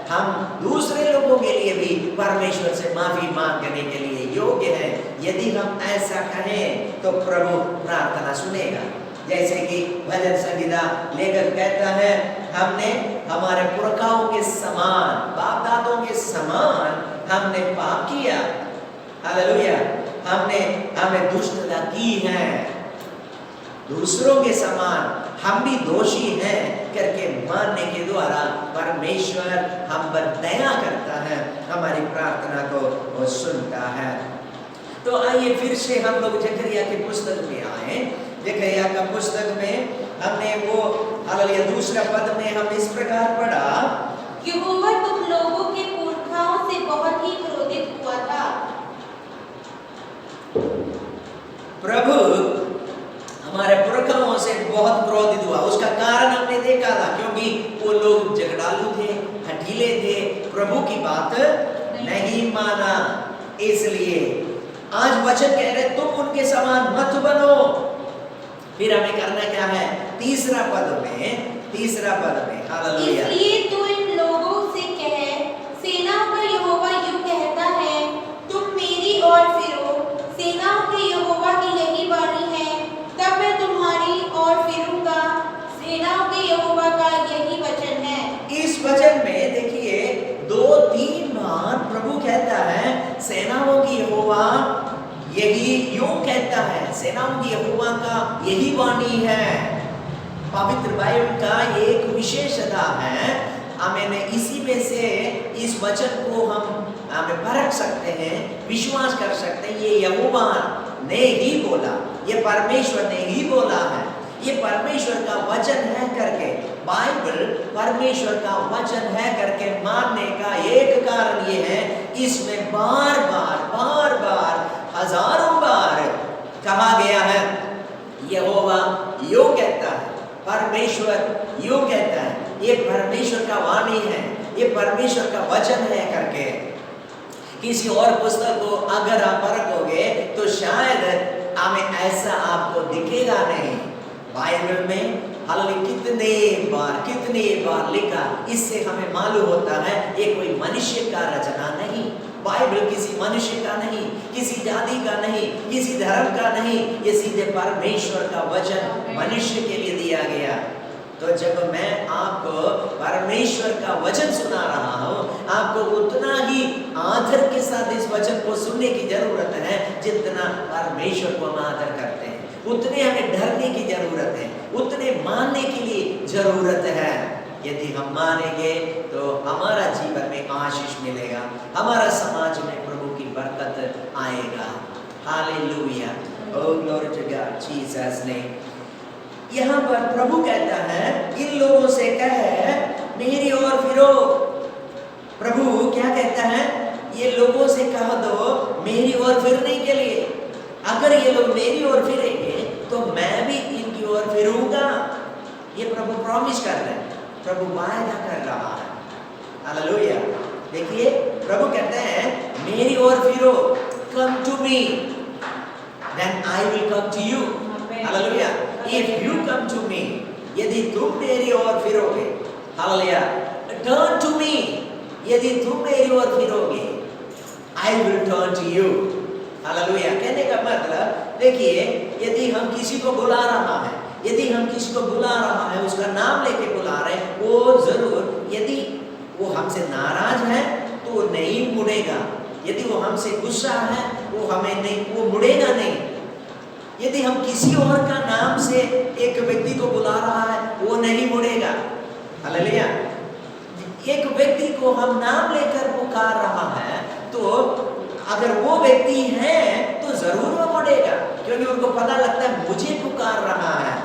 हम दूसरे लोगों के लिए भी परमेश्वर से माफी मांगने के लिए योग्य हैं। यदि हम ऐसा कहें तो प्रभु प्रार्थना सुनेगा। जैसे कि भजन संगीता लेखक कहता है, हमने हमारे पुरखाओं के समान, बाप दादों के समान हमने पाप किया, हालेलुया, हमने दुष्टता की है, दूसरों के समान हम भी दोषी हैं करके मानने के द्वारा परमेश्वर हम पर दया करता है, हमारी प्रार्थना को वो सुनता है। तो आइए फिर से हम लोग जकरिया की पुस्तक में आए। जकरिया का पुस्तक में हमने वो हालेलुया दूसरा पद में हम इस प्रकार पढ़ा, यहोवा तुम लोगों के पुरखाओं से बहुत ही क्रोधित हुआ था। प्रभु हमारे पुरखाओं से बहुत क्रोधित हुआ। उसका कारण हमने देखा था, क्योंकि वो लोग झगड़ालू थे, हठीले थे, प्रभु की बात नहीं माना। इसलिए आज वचन कह रहे तुम उनके समान मत बनो। फिर हमें करना क्या है? तीसरा पद में हालेलुया, इसलिए तू इन लोगों से कह, सेनाओं का यहोवा यूं कहता है, तुम मेरी ओर फिरो, सेनाओं के यहोवा की यही वाणी है, तब मैं तुम्हारी ओर फिरूंगा, सेनाओं के यहोवा का यही वचन है। इस वचन में देखिए 2-3 बार प्रभु कहता है सेनाओं की यहोवा यही यूं कहता है, सेनाओं की यहोवा का यही वाणी है। पवित्र बाइबल का एक विशेषता है, हमें इसी में से इस वचन को हम परख सकते हैं, विश्वास कर सकते हैं, ये यहोवा ने ही बोला, ये परमेश्वर ने ही बोला है, ये परमेश्वर का वचन है करके, बाइबल परमेश्वर का वचन है करके मानने का एक कारण ये है, इसमें बार बार हजारों बार कहा गया है यहोवा यूं कहता है, परमेश्वर यूं कहता है, ये परमेश्वर का वाणी है, ये परमेश्वर का वचन है करके। किसी और पुस्तक को अगर आप परखोगे तो शायद हमें ऐसा आपको दिखेगा नहीं। बाइबल में हालेलुया कितने बार लिखा, इससे हमें मालूम होता है ये कोई मनुष्य का रचना नहीं, बाइबल किसी मनुष्य का नहीं, किसी जाति का नहीं, किसी धर्म का नहीं, ये सीधे परमेश्वर का वचन मनुष्य के लिए दिया गया। तो जब मैं आपको परमेश्वर का वचन सुना रहा हूँ, आपको उतना ही आदर के साथ इस वचन को सुनने की जरूरत है जितना परमेश्वर को हम आदर करते हैं, उतने हमें डरने की जरूरत है, उतने मानने के लिए जरूरत है। यदि हम मानेंगे तो हमारा जीवन में आशीष मिलेगा, हमारा समाज में प्रभु की बरकत आएगा। Hallelujah, oh glory to God, Jesus name. यहाँ पर प्रभु कहता है इन लोगों से कह मेरी ओर फिरो। प्रभु क्या कहता है? ये लोगों से कह दो मेरी ओर फिरने के लिए। अगर ये लोग मेरी ओर फिरेंगे तो मैं भी इनकी ओर फिरूंगा। ये प्रभु प्रॉमिस कर रहे हैं, प्रभु वायदा कर रहा है। हालेलुया, देखिए प्रभु कहते हैं मेरी ओर फिरो, come to me, then I will come to you. Hallelujah, if you come to me, यदि तुम मेरी ओर फिरोगे, हालेलुया, turn to me, यदि तुम मेरी ओर फिरोगे, I will turn to you। Hallelujah, कहने का मतलब देखिए, यदि हम किसी को बुला रहा है, यदि हम किसी को बुला रहा है, उसका नाम लेके बुला रहे हैं, वो जरूर, यदि वो हमसे नाराज है तो वो नहीं मुड़ेगा। यदि वो हमसे गुस्सा है वो हमें नहीं, वो मुड़ेगा नहीं। यदि हम किसी और का नाम से एक व्यक्ति को बुला रहा है वो नहीं मुड़ेगा। हालेलुया। एक व्यक्ति को हम नाम लेकर पुकार रहा है तो अगर वो व्यक्ति है तो जरूर वो मुड़ेगा, क्योंकि उनको पता लगता है मुझे पुकार रहा है।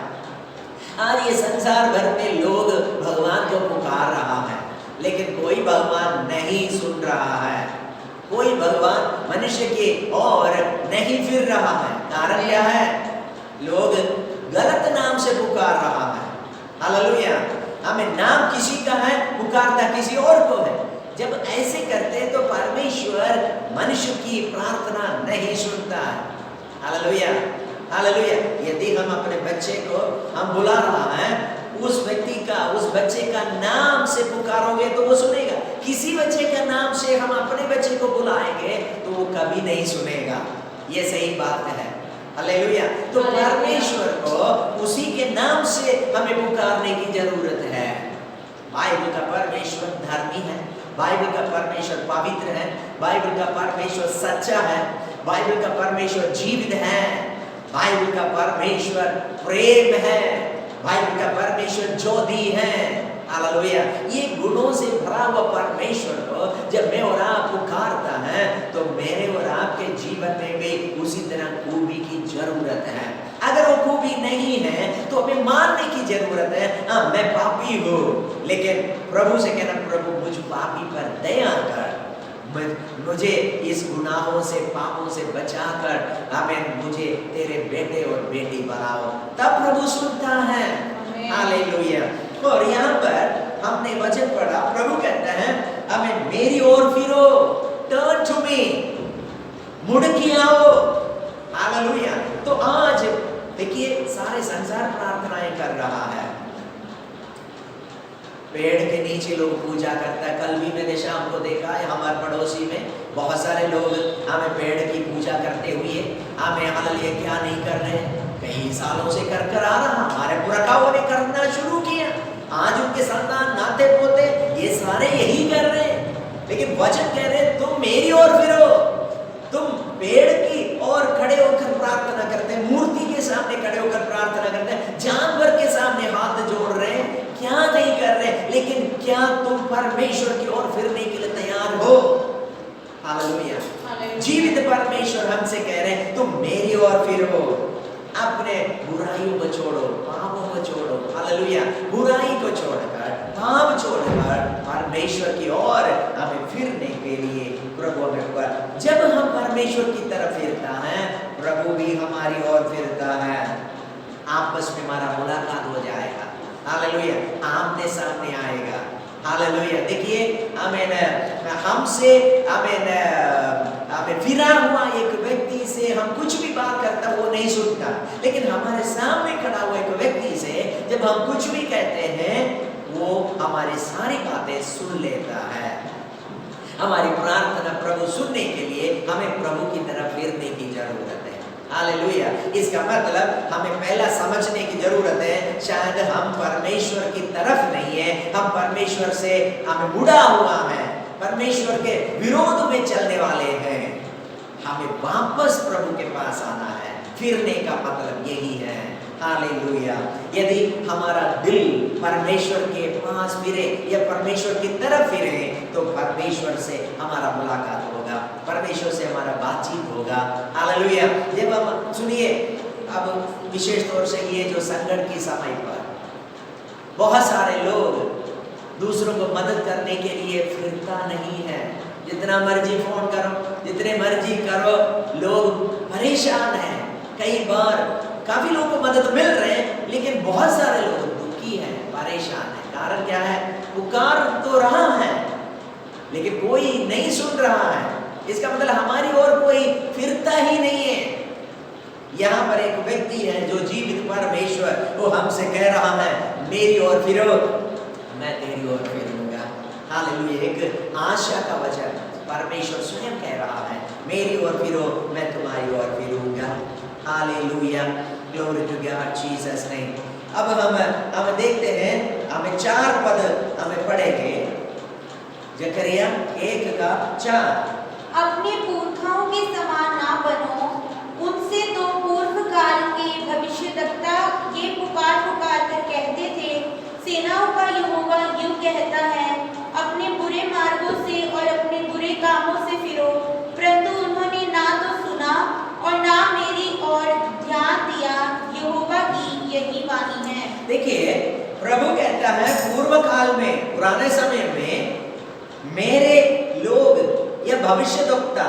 आज ये संसार भर में लोग भगवान को पुकार रहा है लेकिन कोई भगवान नहीं सुन रहा है, कोई भगवान मनुष्य की ओर नहीं फिर रहा है। कारण क्या है? लोग गलत नाम से पुकार रहा है। हालेलुया। हमें नाम किसी का है, पुकारता किसी और को है। जब ऐसे करते तो परमेश्वर मनुष्य की प्रार्थना नहीं सुनता है। Hallelujah, hallelujah. यदि हम अपने बच्चे को हम बुला रहा है, उस व्यक्ति का, उस बच्चे का नाम से पुकारोगे तो वो सुनेगा। किसी बच्चे का नाम से हम अपने बच्चे को बुलाएंगे तो वो कभी नहीं सुनेगा। ये सही बात है। हालेलुया। तो परमेश्वर को उसी के नाम से हमें पुकारने की जरूरत है। बाइबल का परमेश्वर धर्मी है, बाइबल का परमेश्वर पवित्र है, बाइबल का परमेश्वर सच्चा है, बाइबल का परमेश्वर जीवित है, बाइबल का परमेश्वर प्रेम है, बाइबल का परमेश्वर ज्योति है। हालेलुया। ये गुणों से भरा हुआ परमेश्वर को जब मैं और आप पुकारता है तो मेरे और आपके जीवन में भी उसी तरह खूबी की जरूरत है। अगर वो खूबी नहीं है तो हमें मानने की जरूरत है, हाँ मैं पापी हूँ, लेकिन प्रभु से कहना, प्रभु मुझ पापी पर दया कर, मुझे इस गुनाहों से, पापों से बचाकर हमें मुझे तेरे बेटे और बेटी बनाओ। तब प्रभु सुनता है। हालेलुया। और यहाँ पर हमने वचन पढ़ा, प्रभु कहता है हमें मेरी ओर फिरो, टर्न टू मी, मुड़ के आओ। हालेलुया। तो आज देखिए सारे संसार प्रार्थनाएं कर रहा है। पेड़ के नीचे लोग पूजा करता है। कल भी मैंने शाम को देखा है हमारे पड़ोसी में बहुत सारे लोग हमें पेड़ की पूजा करते हुए, हमें हालेलुया क्या नहीं कर रहे, कई सालों से कर आ रहा, हमारे पुरखाओं ने करना शुरू किया, आज उनके संतान नाते पोते ये सारे यही कर रहे हैं। लेकिन वचन कह रहे तुम मेरी ओर फिरो। तुम पेड़ की ओर खड़े होकर प्रार्थना करते हैं, मूर्ति के सामने खड़े होकर प्रार्थना करते हैं, जानवर के सामने हाथ जोड़ रहे हैं, क्या नहीं कर रहे, लेकिन क्या तुम परमेश्वर की ओर फिरने के लिए तैयार हो? हालेलुया। जीवित परमेश्वर हमसे कह रहे हैं तुम मेरी ओर फिरो, अपने बुराइयों को छोड़ो, पापों को छोड़ो। हालेलुया। बुराई को छोड़कर, पाप छोड़कर परमेश्वर की ओर हमें फिरने के लिए प्रभु हमें पर, जब हम परमेश्वर की तरफ फिरता है प्रभु भी हमारी ओर फिरता है। आपस में हमारा मुलाकात हो जाएगा। हालेलुया। आमने सामने आएगा। हालेलुया। देखिए आमीन, हमसे हमें फिरा हुआ एक व्यक्ति से हम कुछ भी बात करता वो नहीं सुनता, लेकिन हमारे सामने खड़ा हुआ एक व्यक्ति से जब हम कुछ भी कहते हैं वो हमारी सारी बातें सुन लेता है। हमारी प्रार्थना प्रभु सुनने के लिए हमें प्रभु की तरफ फिरने की जरूरत है। हालेलुया। इसका मतलब हमें पहला समझने की जरूरत है, शायद हम परमेश्वर की तरफ नहीं है, हम परमेश्वर से हमें मुड़ा हुआ है, परमेश्वर के विरोध में चलने वाले हैं। हमें वापस प्रभु के पास आना है। फिरने का मतलब यही है। हालेलुया। यदि हमारा दिल परमेश्वर के पास फिरे या परमेश्वर की तरफ फिरे तो परमेश्वर से हमारा मुलाकात होगा, परमेश्वर से हमारा बातचीत होगा। हालेलुया। जब हम सुनिए, अब विशेष तौर से ये जो संकट के समय पर बहुत सारे लोग दूसरों को मदद करने के लिए फिरता नहीं है। जितना मर्जी फोन करो, जितने मर्जी करो, लोग परेशान हैं। कई बार काफी लोगों को मदद मिल रहे हैं लेकिन बहुत सारे लोग दुखी हैं, परेशान हैं। कारण क्या है? पुकार तो रहा है लेकिन कोई नहीं सुन रहा है। इसका मतलब हमारी ओर कोई फिरता ही नहीं है। यहाँ पर एक व्यक्ति है जो जीवित परमेश्वर, वो हमसे कह रहा है मेरी ओर फिरो, मैं तेरी ओर फिरूंगा। हालेलुया। एक आशा का वचन परमेश्वर स्वयं कह रहा है, मेरी ओर फिरो, मैं तुम्हारी ओर फिरूंगा। Hallelujah. Glory to God, Jesus name. अब हम देखते हैं, हमें 4 पद हमें पढ़ेंगे। जकरिया 1:4। अपने पुरखाओं के समान ना बनो, उनसे तो पूर्व काल के भविष्यद्वक्ता ये पुकार पुकार कर कहते थे, सेनाओं का यहोवा यूं कहता है, अपने बुरे मार्गों से और अपने बुरे कामों से फिरो। परंतु उन्होंने ना तो सुना और ना मेरी ओर ध्यान दिया। यहोवा की यही वाणी है। देखिए, प्रभु कहता है पूर्व काल में, पुराने समय में मेरे लोग या भविष्यद्वक्ता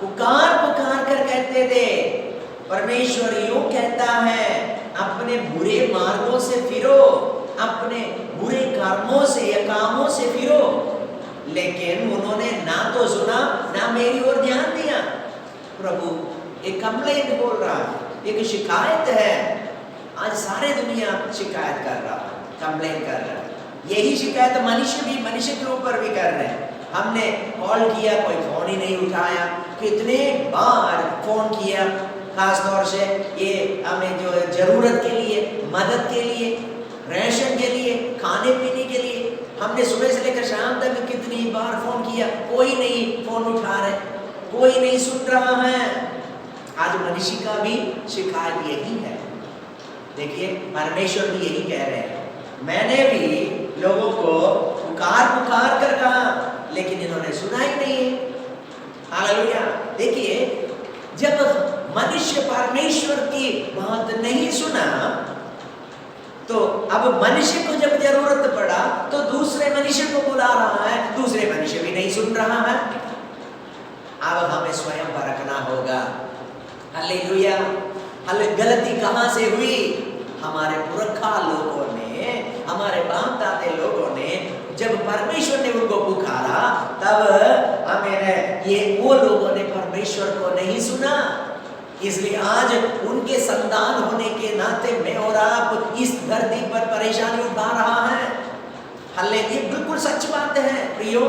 पुकार पुकार कर कहते थे, परमेश्वर यूं कहता है, अपने बुरे मार्गों से फिरो, अपने बुरे कर्मों से या कामों से फिरो। लेकिन उन्होंने ना तो सुना ना मेरी ओर ध्यान दिया। प्रभु एक कंप्लेंट बोल रहा है, एक शिकायत है। आज सारे दुनिया शिकायत कर रहा है, कंप्लेन कर रहा है। यही शिकायत मनुष्य के ऊपर भी कर रहे हैं। हमने कॉल किया, कोई फोन ही नहीं उठाया। कितने बार फोन किया, खास तौर से ये हमें जो जरूरत के लिए, मदद के लिए, राशन के लिए, खाने पीने के लिए, हमने सुबह से लेकर शाम तक कितनी बार फोन किया, कोई नहीं फोन उठा रहे, कोई नहीं सुन रहा है। आज मनुष्य का भी शिकायत यही है। देखिए, परमेश्वर भी यही कह रहे हैं, मैंने भी लोगों को पुकार पुकार कर कहा, लेकिन इन्होंने सुना ही नहीं। हालेलुया। देखिए, जब मनुष्य परमेश्वर की बात नहीं सुना, तो अब मनुष्य को जब जरूरत पड़ा तो दूसरे मनुष्य को बुला रहा है, दूसरे मनुष्य भी नहीं सुन रहा है। अब हमें स्वयं परखना होगा। हालेलुया। गलती कहां से हुई? हमारे पुरखा लोगों ने, हमारे बाप दादे लोगों ने, जब परमेश्वर ने उनको पुकारा, तब हमें ये वो लोगों ने परमेश्वर को नहीं सुना। इसलिए आज उनके संतान होने के नाते मैं और आप इस धरती पर परेशानी उठा रहा है। हालेलुया, बिल्कुल सच बात है प्रियो।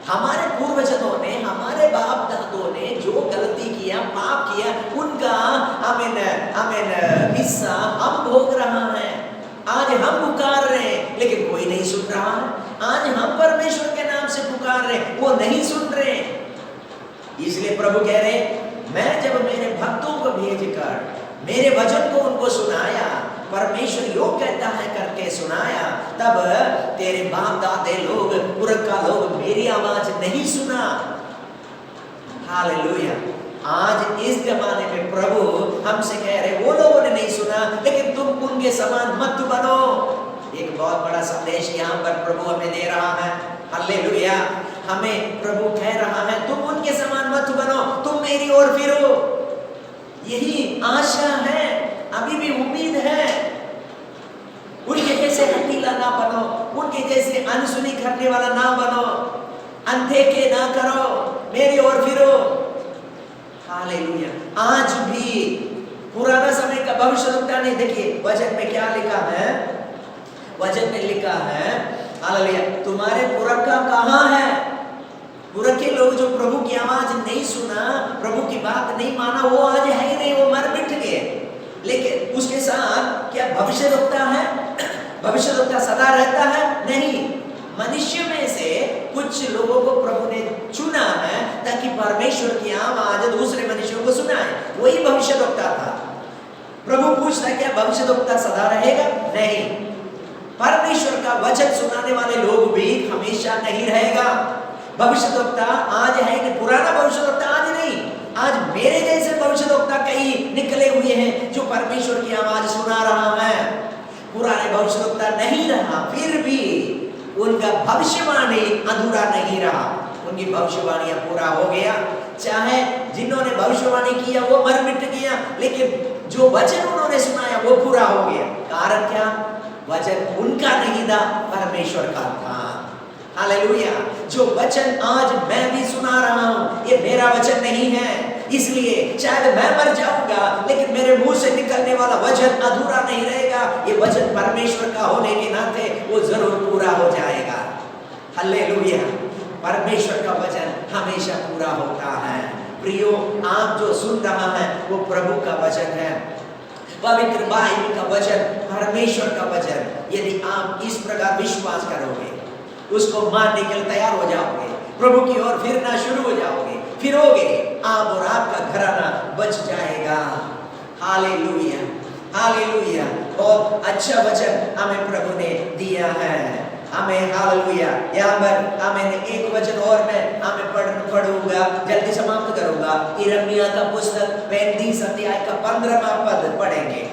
हमारे पूर्वजों ने, हमारे बाप दादों ने जो गलती किया, पाप किया, उनका हिस्सा हम भोग रहा है। आज हम पुकार रहे हैं, लेकिन कोई नहीं सुन रहा है। आज हम परमेश्वर के नाम से पुकार रहे हैं, वो नहीं सुन रहे। इसलिए प्रभु कह रहे, मैं जब मेरे भक्तों को भेजकर मेरे वचन को उनको सुनाया, परमेश्वर योग कहता है करके सुनाया, तब तेरे बाप दादे लोग, पुरखा लोग मेरी आवाज नहीं सुना। हालेलुया। आज इस जमाने में प्रभु हमसे कह रहे, वो लोगों ने नहीं सुना, लेकिन तुम उनके समान मत बनो। एक बहुत बड़ा संदेश यहाँ पर प्रभु हमें दे रहा है। हालेलुया। हमें प्रभु कह रहा है, तुम उनके समान मत बनो, तुम मेरी ओर फिरो। यही आशा है, अभी भी उम्मीद है। उनके जैसे हठीला ना बनो, उनके जैसे अनसुनी करने वाला ना बनो, अनदेखे ना करो, मेरी ओर फिरो। हालेलुया। आज भी पुराना समय का भविष्यद्वक्ता ने, देखिए वचन में क्या लिखा है, वचन में लिखा है, हालेलुया, तुम्हारे पुरखा कहाँ है? पुरखे लोग जो प्रभु की आवाज नहीं सुना, प्रभु की बात नहीं माना, वो आज है ही नहीं, वो मर मिट गए। लेकिन उसके साथ क्या भविष्यद्वक्ता है? भविष्यद्वक्ता सदा रहता है? नहीं। मनुष्य में से कुछ लोगों को प्रभु ने चुना है ताकि परमेश्वर की आवाज दूसरे मनुष्यों को सुनाए। वही भविष्यद्वक्ता था। प्रभु पूछता, क्या भविष्यद्वक्ता सदा रहेगा? नहीं। परमेश्वर का वचन सुनाने वाले लोग भी हमेशा नहीं रहेगा। भविष्यद्वक्ता आज है कि पुराना भविष्यद्वक्ता आज नहीं। आज मेरे जैसे भविष्यद्वक्ता कई निकले हुए हैं जो परमेश्वर की आवाज सुना रहा है। पुराने भविष्यद्वक्ता नहीं रहा, फिर भी उनका भविष्यवाणी अधूरा नहीं रहा। उनकी भविष्यवाणियां पूरा हो गया। चाहे जिन्होंने भविष्यवाणी किया वो मर मिट गया, लेकिन जो वचन उन्होंने सुनाया वो पूरा हो गया। कारण क्या? वचन उनका नहीं था, परमेश्वर का था। हालेलुया। जो वचन आज मैं भी सुना रहा हूं, ये मेरा वचन नहीं है। इसलिए शायद मैं मर जाऊंगा, लेकिन मेरे मुंह से निकलने वाला वचन अधूरा नहीं रहेगा। ये वचन परमेश्वर का होने के नाते वो जरूर पूरा हो जाएगा। हालेलुया। परमेश्वर का वचन हमेशा पूरा होता है। प्रियो, आप जो सुन रहा है वो प्रभु का वचन है, पवित्र बाइबल का वचन, परमेश्वर का वचन। यदि आप इस प्रकार विश्वास करोगे, उसको मारने के लिए तैयार हो जाओगे, प्रभु की ओर फिरना शुरू हो जाओगे, फिरोगे, आप और आपका घराना बच जाएगा। Hallelujah, hallelujah. बहुत अच्छा वचन हमें प्रभु ने दिया है हमें। हालेलुया। यहाँ पर हमें एक वचन और मैं हमें पढ़ूंगा, जल्दी समाप्त करूंगा। यिर्मयाह का पुस्तक 35 अध्याय का 15वां पद पढ़ेंगे।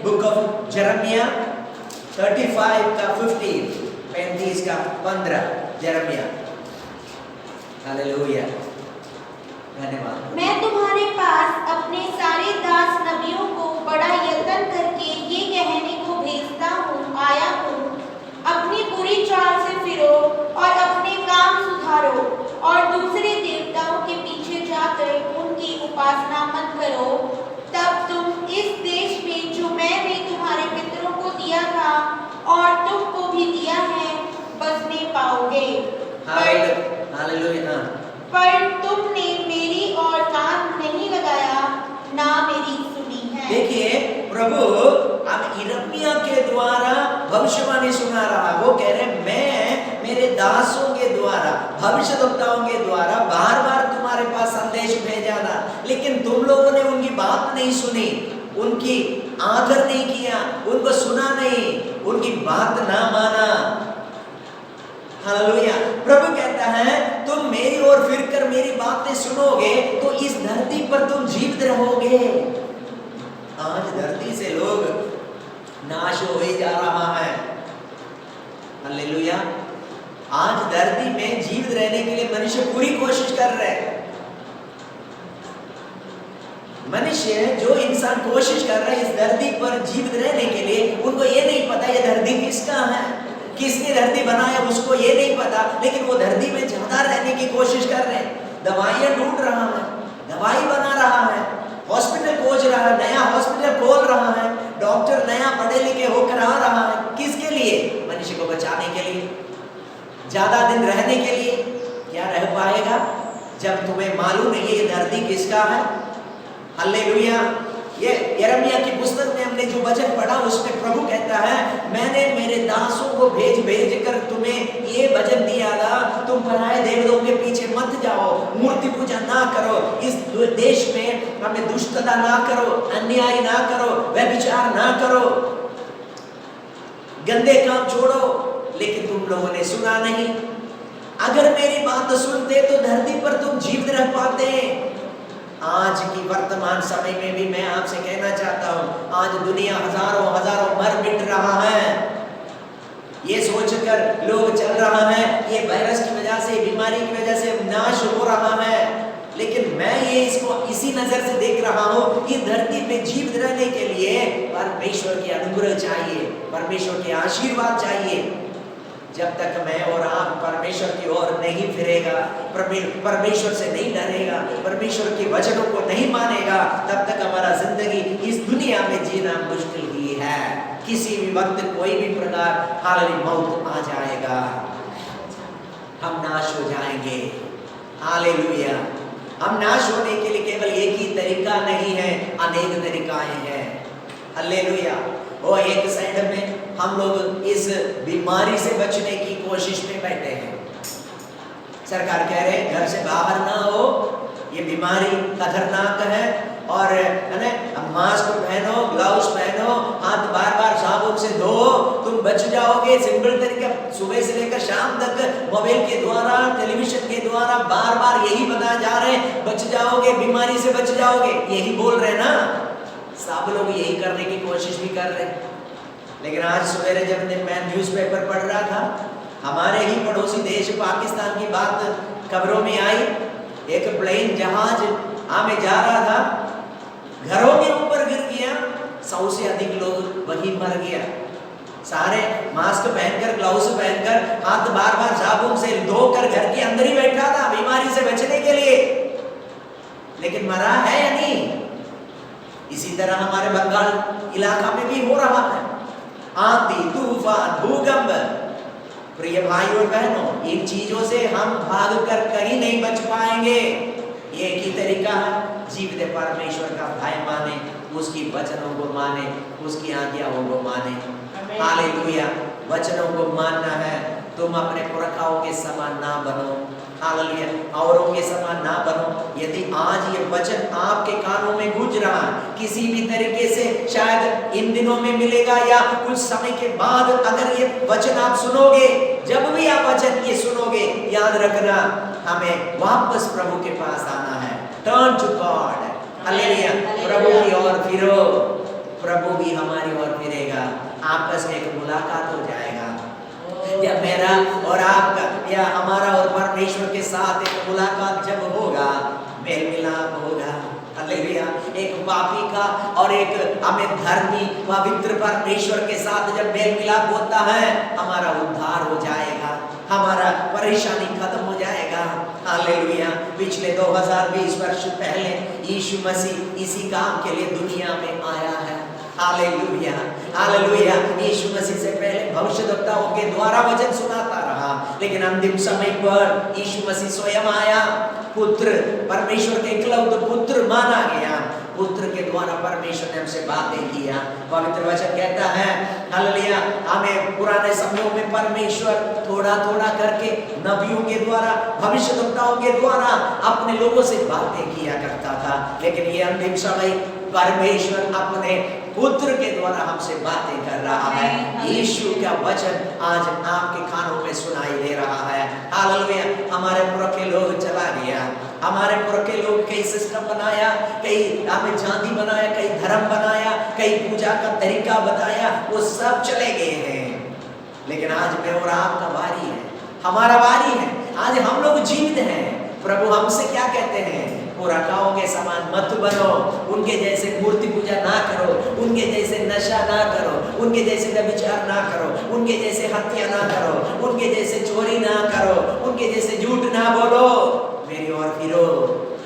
बुक ऑफ यिर्मयाह 35 का 15, 35 का 15 यिर्मयाह। हालेलुया, धन्यवाद। मैं तुम्हारे पास अपने सारे दास नबियों को बड़ा यत्न करके ये कहने को भेजता हूँ, आया हूँ, अपनी बुरी चाल से फिरो और अपने काम सुधारो और दूसरे देवताओं के पीछे जाकर उनकी उपासना मत करो। तब तुम इस देश में जो मैंने तुम्हारे पितरों को दिया था और तुमको भी दिया है, बसने पाओगे। हालेलुया। पर तुमने मेरी ओर कान नहीं लगाया, ना मेरी सुनी है। देखिए, प्रभु अब यिर्मयाह के द्वारा भविष्यवाणी सुना रहा। वो कह रहे मैं मेरे दासों के द्वारा, भविष्यवक्ताओं के द्वारा बार बार तुम्हारे पास संदेश भेजा था, लेकिन तुम लोगों ने उनकी बात नहीं सुनी, उनकी आदर नहीं किया, उनको सुना नहीं, उनकी बात ना माना। हालेलुया। प्रभु कहता है तुम मेरी ओर फिरकर मेरी बातें सुनोगे तो इस धरती पर तुम जीवित रहोगे। आज धरती से लोग नाश हो ही जा रहा है। हालेलुया। आज धरती में जीवित रहने के लिए मनुष्य पूरी कोशिश कर रहे हैं। मनुष्य जो इंसान कोशिश कर रहे हैं इस धरती पर जीवित रहने के लिए, उनको ये नहीं पता ये धरती किसका है, किसने धरती बनाया उसको ये नहीं पता, लेकिन वो धरती में ज्यादा रहने की कोशिश कर रहे हैं। दवाइयां ढूंढ रहा है, दवाई बना रहा है, हॉस्पिटल खोज रहा है, नया हॉस्पिटल खोल रहा है, डॉक्टर नया पढ़े लिखे होकर आ रहा है। किसके लिए? मनुष्य को बचाने के लिए, ज्यादा दिन रहने के लिए। क्या रह पाएगा जब तुम्हें मालूम नहीं है ये धरती किसका है। हालेलुया। ये यिर्मयाह की पुस्तक में हमने जो वचन पढ़ा उसमें प्रभु कहता है मैंने मेरे दासों को भेज कर तुम्हें ये वचन दिया था, तुम पराये देवताओं के पीछे मत जाओ, मूर्ति पूजा ना करो, इस देश में हमें दुष्टता ना करो, अन्याय ना करो, व्यभिचार ना करो, गंदे काम छोड़ो। लेकिन तुम लोगों ने सुना नहीं। अगर मेरी बात सुनते तो धरती पर तुम जीवित रह पाते। आज की वर्तमान समय में भी मैं आपसे कहना चाहता हूं, आज दुनिया हजारों मर मिट रहा है। ये सोचकर लोग चल रहा है ये वायरस की वजह से, बीमारी की वजह से नाश हो रहा है, लेकिन मैं ये इसको इसी नजर से देख रहा हूं कि धरती पे जीवित रहने के लिए परमेश्वर के अनुग्रह चाहिए, परमेश्वर के आशीर्वाद चाहिए। जब तक मैं और आप परमेश्वर की ओर नहीं फिरेगा, परमेश्वर से नहीं डरेगा, परमेश्वर के वचनों को नहीं मानेगा, तब तक हमारा जिंदगी इस दुनिया में जीना मुश्किल ही है। किसी भी वक्त कोई भी प्रकार हालांकि मौत आ जाएगा, हम नाश हो जाएंगे। हालेलुया। हम नाश होने के लिए केवल एक ही तरीका नहीं है, अनेक तरीकाएं हैं। हालेलुया। और एक साइड में हम लोग इस बीमारी से बचने की कोशिश में बैठे हैं। सरकार कह रहे हैं घर से बाहर ना हो, ये बीमारी खतरनाक है, और मास्क पहनो, ग्लव्स पहनो, हाथ बार बार साबुन से धो, तुम बच जाओगे। सिंपल तरीका सुबह से लेकर शाम तक मोबाइल के द्वारा, टेलीविजन के द्वारा बार बार यही बताया जा रहे हैं, बच जाओगे, बीमारी से बच जाओगे, यही बोल रहे हैं ना। सब लोग यही करने की कोशिश भी कर रहे हैं। लेकिन आज सवेरे जब मैं न्यूज़पेपर पढ़ रहा था, हमारे ही पड़ोसी देश पाकिस्तान की बात खबरों में आई। एक प्लेन जहाज हमें जा रहा था, घरों के ऊपर गिर गया, 100 से अधिक लोग वहीं मर गया। सारे मास्क पहनकर, ग्लव्स पहनकर, हाथ बार बार साबुन से धोकर घर के अंदर ही बैठा था बीमारी से बचने के लिए, लेकिन मरा है या नहीं। इसी तरह हमारे बंगाल इलाका में भी हो रहा है, आंधी, तूफान, भूकंप। प्रिय भाई और बहनों, इन चीजों से हम भागकर कहीं नहीं बच पाएंगे। एक ही तरीका है, जीवित परमेश्वर का भय माने, उसकी वचनों को माने, उसकी आज्ञाओं को माने। हालेलुया। वचनों को मानना है तुम अपने पुरखाओं के समान ना बनो, हालेलुया, औरों के समान ना बनो। यदि आज ये वचन आपके कानों में गूंज रहा है, किसी भी तरीके से शायद इन दिनों में मिलेगा या कुछ समय के बाद अगर ये वचन आप सुनोगे, जब भी आप वचन ये सुनोगे, याद रखना हमें वापस प्रभु के पास आना है। टर्न टू गॉड, हालेलुया, प्रभु की ओर फिरो, प्रभु भी हमारी ओर फिरेगा, आपस में एक मुलाकात हो जाएगा। या मेरा और आपका या हमारा और परमेश्वर के साथ एक मुलाकात जब होगा, मेल मिलाप होगा, हालेलुया, एक पापी का और एक हमें धर्मी पवित्र परमेश्वर के साथ जब मेल मिलाप होता है, हमारा उद्धार हो जाएगा, हमारा परेशानी खत्म हो जाएगा। हालेलुया, पिछले 2020 वर्ष पहले यीशु मसीह इसी काम के लिए दुनिया में आया है। हालेलुया, हालेलुया, यीशु मसीह से पहले भविष्यद्वक्ताओं के द्वारा वचन सुनाता रहा, लेकिन अंतिम समय पर यीशु मसीह स्वयं आया, पुत्र, परमेश्वर के इकलौते पुत्र माना गया, पुत्र के द्वारा परमेश्वर ने हमसे बातें किया। पवित्र वचन कहता है, हालेलुया, हमें पुराने समयों में परमेश्वर थोड़ा थोड़ा करके नबियों के द्वारा, भविष्यद्वक्ताओं के द्वारा अपने लोगों से बातें किया करता था, लेकिन ये अंतिम समय परमेश्वर अपने पुत्र के द्वारा हमसे बातें कर रहा है। यीशु का वचन आज आपके कानों में सुनाई दे रहा है। हालेलुया, हमारे पुरखे लोग चला गया, हमारे पुरखे लोग कई सिस्टम बनाया, कई हमें जाति बनाया, कई धर्म बनाया, कई पूजा का तरीका बताया, वो सब चले गए हैं। लेकिन आज मैं और आपका बारी है, हमारा बारी है, आज हम लोग जीवित हैं। प्रभु हमसे क्या कहते हैं? पुरखाओं के समान मत बनो, उनके जैसे मूर्ति पूजा ना करो, उनके जैसे नशा ना करो, उनके जैसे व्यभिचार ना करो, उनके जैसे हत्या ना करो, उनके जैसे चोरी ना करो, उनके जैसे झूठ ना बोलो, मेरी ओर फिरो।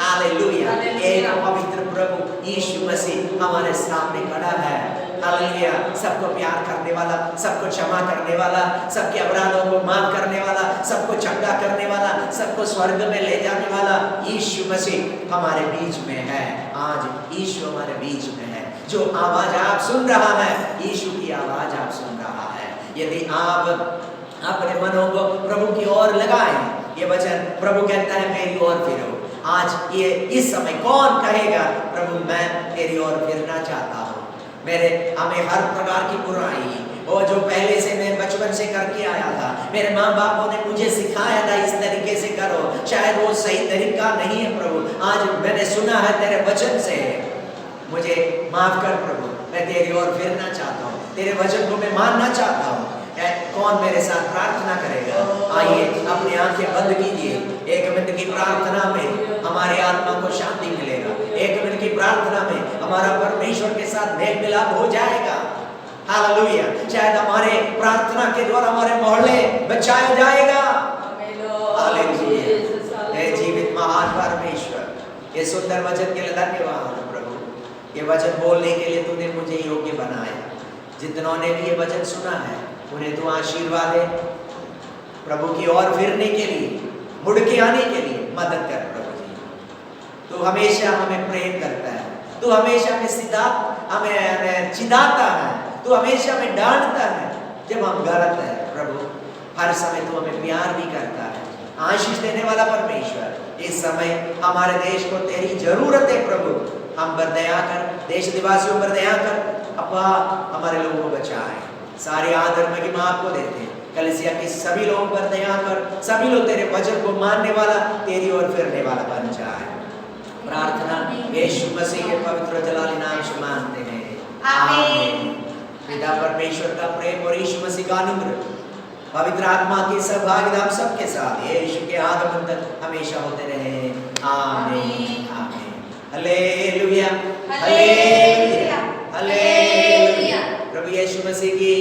हालेलुया, एक पवित्र प्रभु यीशु मसीह हमारे सामने खड़ा है। हालेलुया, सबको प्यार करने वाला, सबको क्षमा करने वाला, सबके अपराधों को माफ करने वाला, सबको चंगा करने वाला, सबको स्वर्ग में ले जाने वाला यीशु मसीह हमारे बीच में है। आज यीशु हमारे बीच में है। जो आवाज आप सुन रहा है, यीशु की आवाज आप सुन रहा है। यदि आप अपने मनों को प्रभु की ओर लगाएं, ये वचन प्रभु कहता है मेरी ओर फिरो। आज ये इस समय कौन कहेगा प्रभु मैं तेरी ओर फिरना चाहता हूँ, मेरे हमें हर प्रकार की बुराई और जो पहले से मैं बचपन से करके आया था, मेरे माँ बापों ने मुझे सिखाया था इस तरीके से करो, शायद वो सही तरीका नहीं है प्रभु, आज मैंने सुना है तेरे वचन से, मुझे माफ कर प्रभु, मैं तेरी ओर फिरना चाहता हूँ, तेरे वचन को मैं मानना चाहता हूँ। कौन मेरे साथ प्रार्थना करेगा? आइए अपनी आंखें बंद कीजिए। 1 मिनट की प्रार्थना में हमारी आत्मा को शांति मिलेगा। 1 मिनट की प्रार्थना में हमारा परमेश्वर के साथ मेल मिलाप हो जाएगा। हालेलुया, शायद हमारे प्रार्थना के द्वारा हमारे मोहल्ले बचाया जाएगा। हालेलुया, हे जीवित महान परमेश्वर, ये सुंदर वचन के लिए धन्यवाद प्रभु। ये वचन बोलने के लिए तूने मुझे योग्य बनाया। जितनों ने भी ये वचन सुना है उन्हें तू आशीर्वाद दे। प्रभु की ओर फिरने के लिए, मुड़ के आने के लिए मदद कर प्रभु जी। तू हमेशा हमें प्रेम करता है, तू हमेशा हमें चिढ़ाता है, तू हमेशा हमें डांटता है जब हम गलत है प्रभु। हर समय तू हमें प्यार भी करता है। आशीष देने वाला परमेश्वर, इस समय हमारे देश को तेरी जरूरत है प्रभु। हम पर दया कर, देश निवासियों पर दया कर, अपा हमारे लोगों को बचाए। सारे आदर महिमा आपको देते हैं। कलीसिया के सभी लोगों पर दया कर, सभी लोग तेरे वचन को मानने वाला, तेरी ओर फिरने वाला बन जाए। प्रार्थना यीशु मसीह के पवित्र जलाली नाम से मांगते हैं, आमीन। पिता परमेश्वर का प्रेम और यीशु मसीह का अनुग्रह, पवित्र आत्मा की सहभागिता हम सबके साथ यीशु के आगमन तक हमेशा होते रहे। आमीन, आमीन। Hallelujah, hallelujah, hallelujah. प्रभु यीशु मसीह की